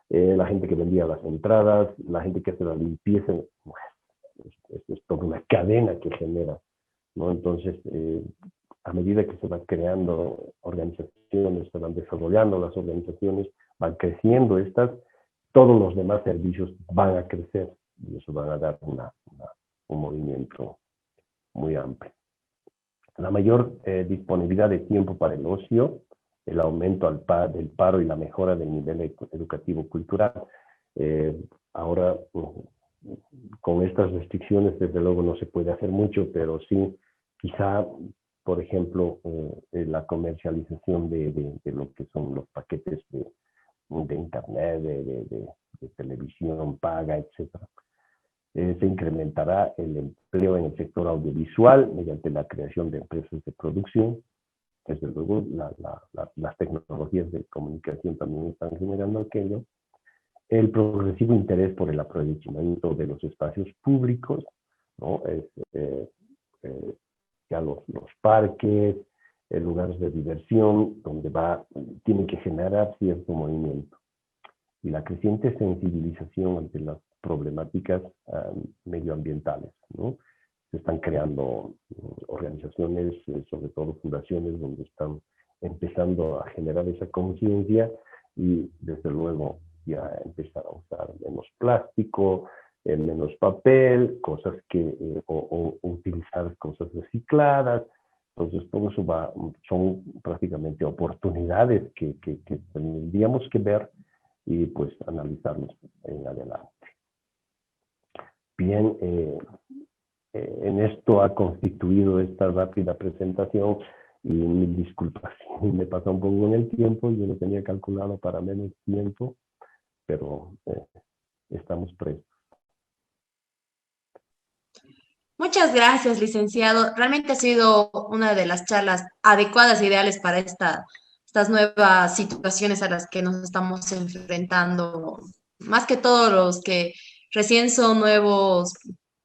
Speaker 2: la gente que vendía las entradas, la gente que hace la limpieza. Es toda una cadena que genera, ¿no? Entonces, a medida que se van creando organizaciones, se van desarrollando las organizaciones, van creciendo estas, todos los demás servicios van a crecer y eso va a dar un movimiento muy amplio. La mayor disponibilidad de tiempo para el ocio, el aumento del paro y la mejora del nivel educativo cultural. Ahora, con estas restricciones, desde luego no se puede hacer mucho, pero sí, quizá, por ejemplo, la comercialización de lo que son los paquetes de internet, de televisión paga, etc. Se incrementará el empleo en el sector audiovisual mediante la creación de empresas de producción. Desde luego, las tecnologías de comunicación también están generando aquello. El progresivo interés por el aprovechamiento de los espacios públicos, ¿no? Ya los parques, lugares de diversión, donde tienen que generar cierto movimiento. y la creciente sensibilización ante las problemáticas medioambientales, ¿no? Se están creando organizaciones, sobre todo fundaciones, donde están empezando a generar esa conciencia y desde luego ya empezar a usar menos plástico, menos papel, cosas que, o utilizar cosas recicladas. Entonces todo eso son prácticamente oportunidades que tendríamos que ver y pues analizarlos en adelante. Bien, en esto ha constituido esta rápida presentación y mil disculpas si me pasa un poco en el tiempo, yo lo tenía calculado para menos tiempo, pero estamos prestos.
Speaker 1: Muchas gracias, licenciado. Realmente ha sido una de las charlas adecuadas e ideales para estas nuevas situaciones a las que nos estamos enfrentando, más que todos los que recién son nuevos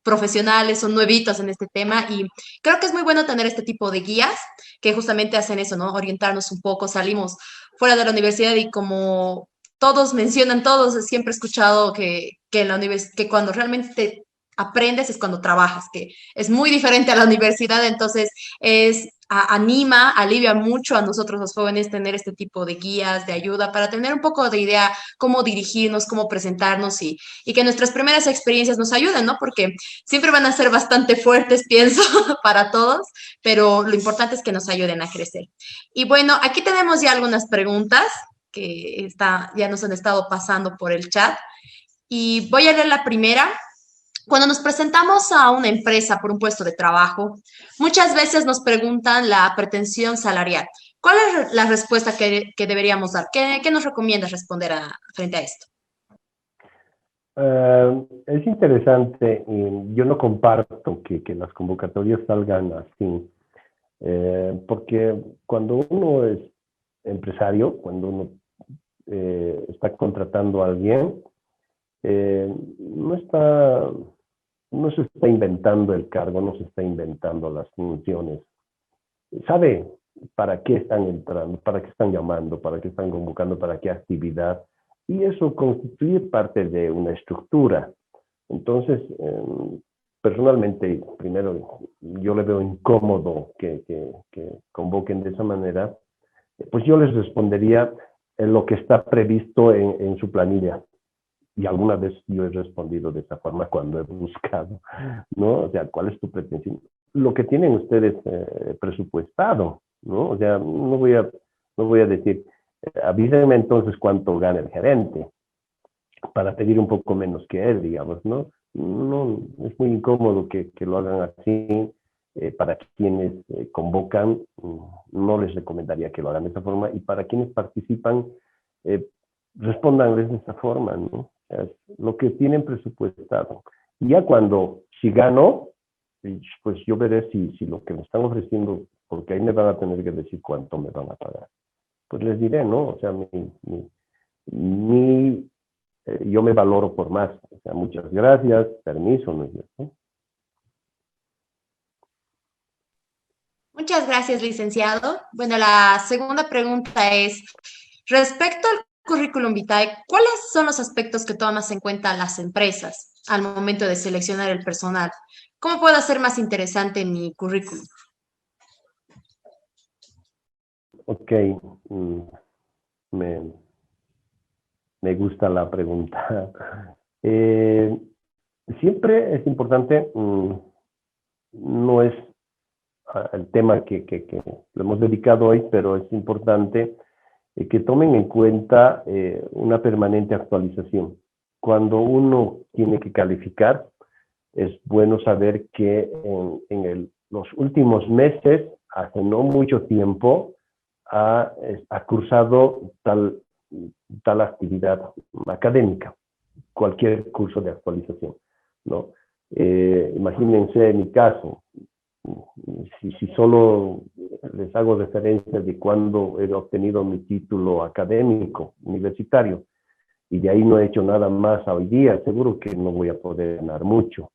Speaker 1: profesionales, son nuevitos en este tema y creo que es muy bueno tener este tipo de guías que justamente hacen eso, ¿no? Orientarnos un poco, salimos fuera de la universidad y como todos mencionan, todos siempre he escuchado que en la que cuando realmente aprendes es cuando trabajas, que es muy diferente a la universidad, entonces anima, alivia mucho a nosotros los jóvenes tener este tipo de guías, de ayuda, para tener un poco de idea cómo dirigirnos, cómo presentarnos y que nuestras primeras experiencias nos ayuden, ¿no? Porque siempre van a ser bastante fuertes, pienso, para todos, pero lo importante es que nos ayuden a crecer. Y bueno, aquí tenemos ya algunas preguntas que ya nos han estado pasando por el chat. Y voy a leer la primera. Cuando nos presentamos a una empresa por un puesto de trabajo, muchas veces nos preguntan la pretensión salarial. ¿Cuál es la respuesta que deberíamos dar? ¿Qué nos recomiendas responder frente a esto?
Speaker 2: Es interesante, yo no comparto que las convocatorias salgan así, porque cuando uno es empresario, cuando uno está contratando a alguien, no se está inventando el cargo, no se está inventando las funciones. Sabe para qué están entrando, para qué están llamando, para qué están convocando, para qué actividad. Y eso constituye parte de una estructura. Entonces, personalmente, primero, yo le veo incómodo que convoquen de esa manera. Pues yo les respondería en lo que está previsto en su planilla. Y alguna vez yo he respondido de esa forma cuando he buscado, ¿no? O sea, ¿cuál es tu pretensión? Lo que tienen ustedes presupuestado, ¿no? O sea, no voy a decir, avísenme entonces cuánto gana el gerente, para pedir un poco menos que él, digamos, ¿no? No, es muy incómodo que lo hagan así. Para quienes convocan, no les recomendaría que lo hagan de esa forma, y para quienes participan, respóndanles de esta forma, ¿no? Es lo que tienen presupuestado. Y ya si gano, pues yo veré si lo que me están ofreciendo, porque ahí me van a tener que decir cuánto me van a pagar. Pues les diré, ¿no? O sea, yo me valoro por más. O sea, muchas gracias, permiso, ¿no es cierto?
Speaker 1: Muchas gracias, licenciado. Bueno, la segunda pregunta es, respecto al currículum vitae, ¿cuáles son los aspectos que toman más en cuenta las empresas al momento de seleccionar el personal? ¿Cómo puedo hacer más interesante mi currículum?
Speaker 2: Ok, me gusta la pregunta. Siempre es importante, no es el tema que lo hemos dedicado hoy, pero es importante que tomen en cuenta una permanente actualización. Cuando uno tiene que calificar, es bueno saber que los últimos meses, hace no mucho tiempo, ha cursado tal actividad académica, cualquier curso de actualización, ¿no? Imagínense en mi caso, si solo les hago referencia de cuando he obtenido mi título académico universitario y de ahí no he hecho nada más hoy día, seguro que no voy a poder ganar mucho,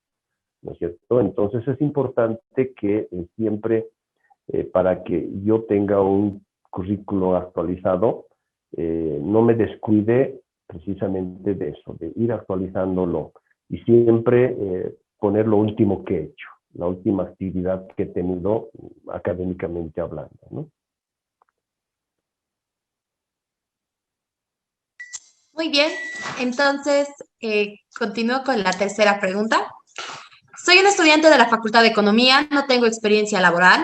Speaker 2: ¿no es cierto? Entonces es importante que siempre, para que yo tenga un currículo actualizado, no me descuide precisamente de eso, de ir actualizándolo y siempre poner lo último que he hecho, la última actividad que he tenido académicamente hablando, ¿no?
Speaker 1: Muy bien, entonces continúo con la tercera pregunta. Soy un estudiante de la Facultad de Economía, no tengo experiencia laboral.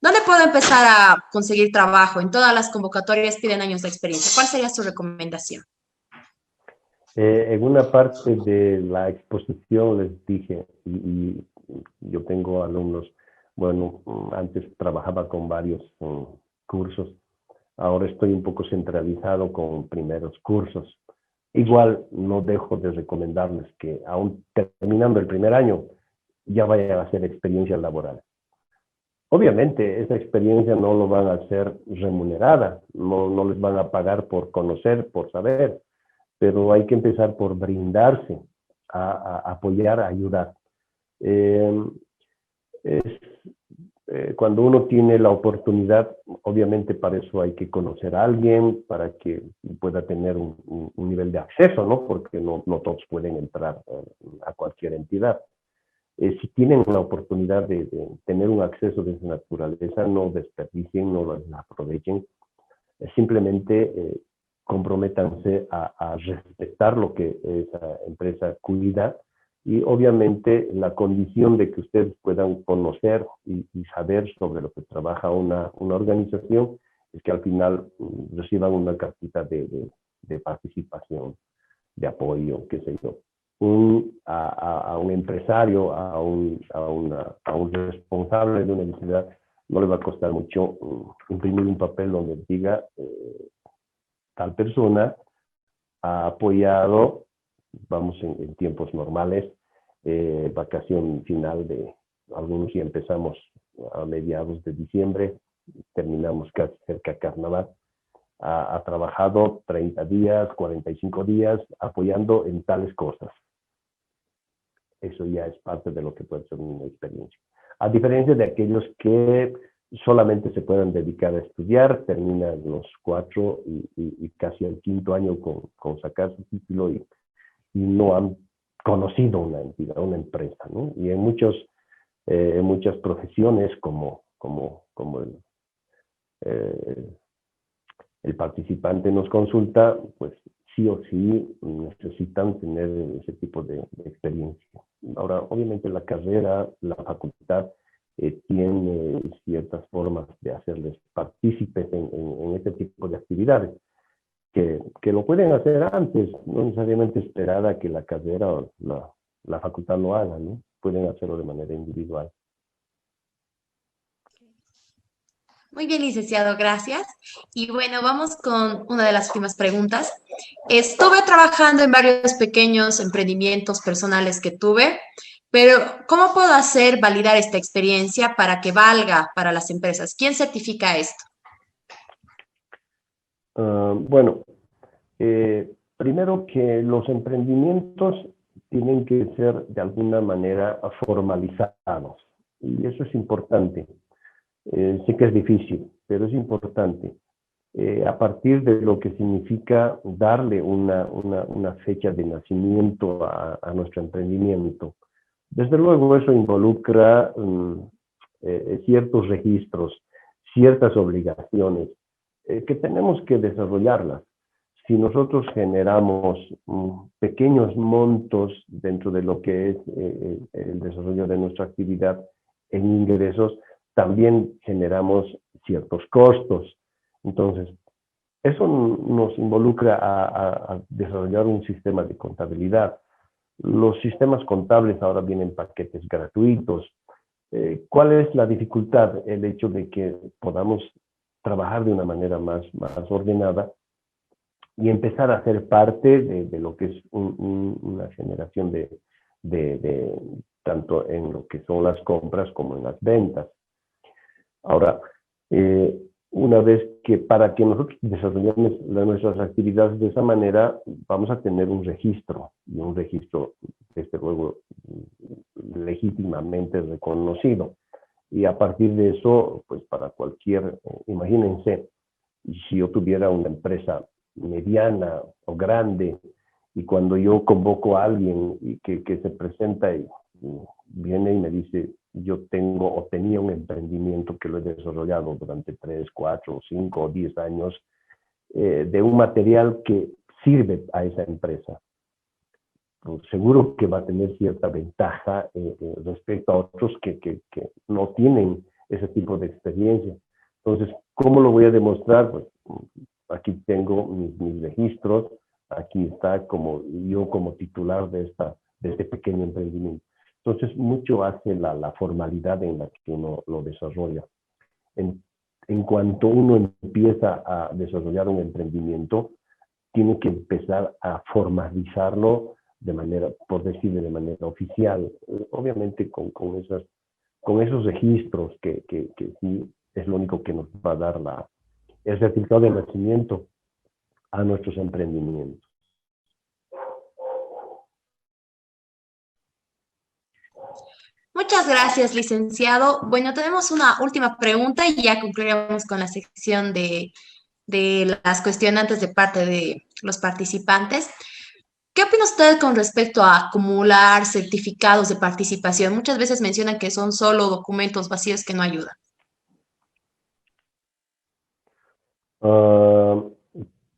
Speaker 1: ¿Dónde puedo empezar a conseguir trabajo? En todas las convocatorias piden años de experiencia. ¿Cuál sería su recomendación?
Speaker 2: En una parte de la exposición les dije, y yo tengo alumnos, bueno, antes trabajaba con varios cursos, ahora estoy un poco centralizado con primeros cursos. Igual no dejo de recomendarles que aún terminando el primer año ya vayan a hacer experiencia laboral. Obviamente esa experiencia no lo van a hacer remunerada, no les van a pagar por conocer, por saber, pero hay que empezar por brindarse, a apoyar, a ayudar. Eh, es, Cuando uno tiene la oportunidad, obviamente para eso hay que conocer a alguien, para que pueda tener un nivel de acceso, ¿no? Porque no todos pueden entrar a cualquier entidad. Si tienen la oportunidad de tener un acceso de esa naturaleza, no desperdicien, no la aprovechen, simplemente comprométanse a respetar lo que esa empresa cuida y obviamente la condición de que ustedes puedan conocer y saber sobre lo que trabaja una organización es que al final reciban una cartita de participación, de apoyo, qué sé yo. A un empresario, a un responsable de una universidad, no le va a costar mucho imprimir un papel donde diga tal persona ha apoyado, vamos en tiempos normales, vacación final de, algunos ya empezamos a mediados de diciembre, terminamos casi cerca de carnaval, ha trabajado 30 días, 45 días apoyando en tales cosas. Eso ya es parte de lo que puede ser una experiencia. A diferencia de aquellos que solamente se pueden dedicar a estudiar, terminan los 4 y casi el 5.º año con sacar su título y no han conocido una entidad, una empresa, ¿no? Y en muchas profesiones como el participante nos consulta, pues sí o sí necesitan tener ese tipo de experiencia. Ahora, obviamente la carrera, la facultad, tiene ciertas formas de hacerles partícipes en este tipo de actividades, que lo pueden hacer antes, no necesariamente esperar a que la carrera o la facultad lo haga, ¿no? Pueden hacerlo de manera individual.
Speaker 1: Muy bien, licenciado, gracias. Y bueno, vamos con una de las últimas preguntas. Estuve trabajando en varios pequeños emprendimientos personales que tuve, pero ¿cómo puedo hacer validar esta experiencia para que valga para las empresas? ¿Quién certifica esto?
Speaker 2: Bueno, primero que los emprendimientos tienen que ser de alguna manera formalizados, y eso es importante. Sé que es difícil, pero es importante. A partir de lo que significa darle una fecha de nacimiento a nuestro emprendimiento. Desde luego eso involucra ciertos registros, ciertas obligaciones que tenemos que desarrollarlas. Si nosotros generamos pequeños montos dentro de lo que es el desarrollo de nuestra actividad en ingresos, también generamos ciertos costos. Entonces, eso nos involucra a desarrollar un sistema de contabilidad. Los sistemas contables ahora vienen en paquetes gratuitos. ¿Cuál es la dificultad? El hecho de que podamos trabajar de una manera más ordenada y empezar a ser parte de lo que es una generación de tanto en lo que son las compras como en las ventas. Ahora, una vez que para que nosotros desarrollemos nuestras actividades de esa manera, vamos a tener un registro, y un registro, desde luego, legítimamente reconocido. Y a partir de eso, pues para cualquier, imagínense, si yo tuviera una empresa mediana o grande, y cuando yo convoco a alguien y que se presenta y viene y me dice, yo tengo o tenía un emprendimiento que lo he desarrollado durante 3, 4, 5 o 10 años, de un material que sirve a esa empresa. Pues seguro que va a tener cierta ventaja respecto a otros que no tienen ese tipo de experiencia. Entonces, ¿cómo lo voy a demostrar? Pues aquí tengo mis registros, aquí está como yo como titular de este pequeño emprendimiento. Entonces, mucho hace la formalidad en la que uno lo desarrolla. En cuanto uno empieza a desarrollar un emprendimiento, tiene que empezar a formalizarlo de manera, por decirlo de manera oficial, obviamente con esos registros que sí es lo único que nos va a dar el certificado de nacimiento a nuestros emprendimientos.
Speaker 1: Muchas gracias, licenciado. Bueno, tenemos una última pregunta y ya concluiremos con la sección de las cuestionantes de parte de los participantes. ¿Qué opina usted con respecto a acumular certificados de participación? Muchas veces mencionan que son solo documentos vacíos que no ayudan.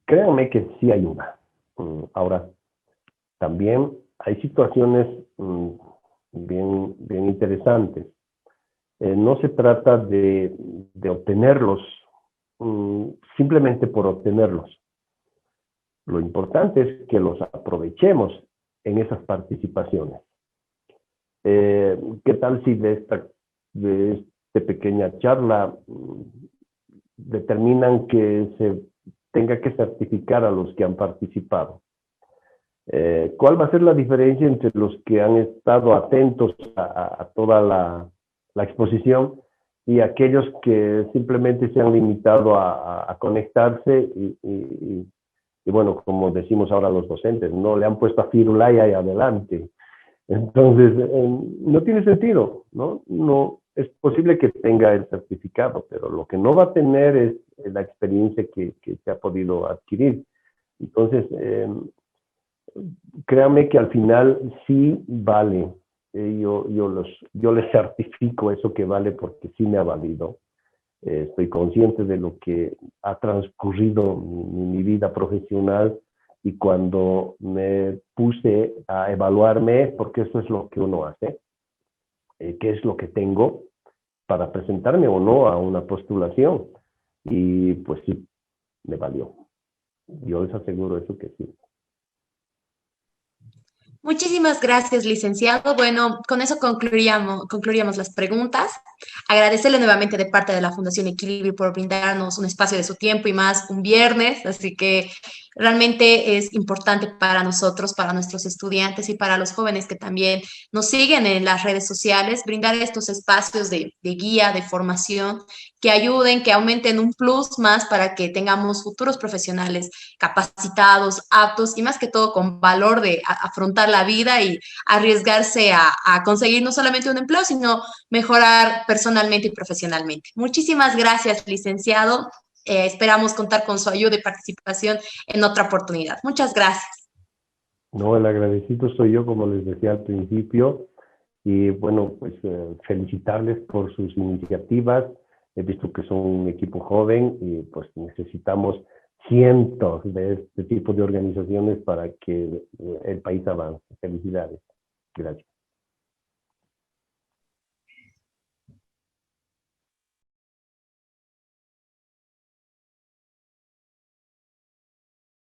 Speaker 2: Créanme que sí ayuda. Ahora, también hay situaciones bien interesantes. No se trata de obtenerlos simplemente por obtenerlos. Lo importante es que los aprovechemos en esas participaciones. ¿Qué tal si de esta pequeña charla determinan que se tenga que certificar a los que han participado? ¿Cuál va a ser la diferencia entre los que han estado atentos a toda la exposición y aquellos que simplemente se han limitado a conectarse y bueno, como decimos ahora los docentes, no le han puesto a firulaya y adelante? Entonces, no tiene sentido, ¿no? No es posible que tenga el certificado, pero lo que no va a tener es la experiencia que se ha podido adquirir. Entonces, créanme que al final sí vale. Yo les certifico eso que vale porque sí me ha valido. Estoy consciente de lo que ha transcurrido mi vida profesional y cuando me puse a evaluarme, porque eso es lo que uno hace, qué es lo que tengo para presentarme o no a una postulación. Y pues sí, me valió. Yo les aseguro eso que sí.
Speaker 1: Muchísimas gracias, licenciado. Bueno, con eso concluiríamos las preguntas. Agradecerle nuevamente de parte de la Fundación Equilibrio por brindarnos un espacio de su tiempo y más un viernes, así que realmente es importante para nosotros, para nuestros estudiantes y para los jóvenes que también nos siguen en las redes sociales, brindar estos espacios de guía, de formación, que ayuden, que aumenten un plus más para que tengamos futuros profesionales capacitados, aptos y más que todo con valor de afrontar la vida y arriesgarse a conseguir no solamente un empleo, sino mejorar personalmente y profesionalmente. Muchísimas gracias, licenciado. Esperamos contar con su ayuda y participación en otra oportunidad. Muchas gracias.
Speaker 2: No, el agradecido soy yo, como les decía al principio, y bueno, pues felicitarles por sus iniciativas. He visto que son un equipo joven y pues necesitamos cientos de este tipo de organizaciones para que el país avance. Felicidades. Gracias.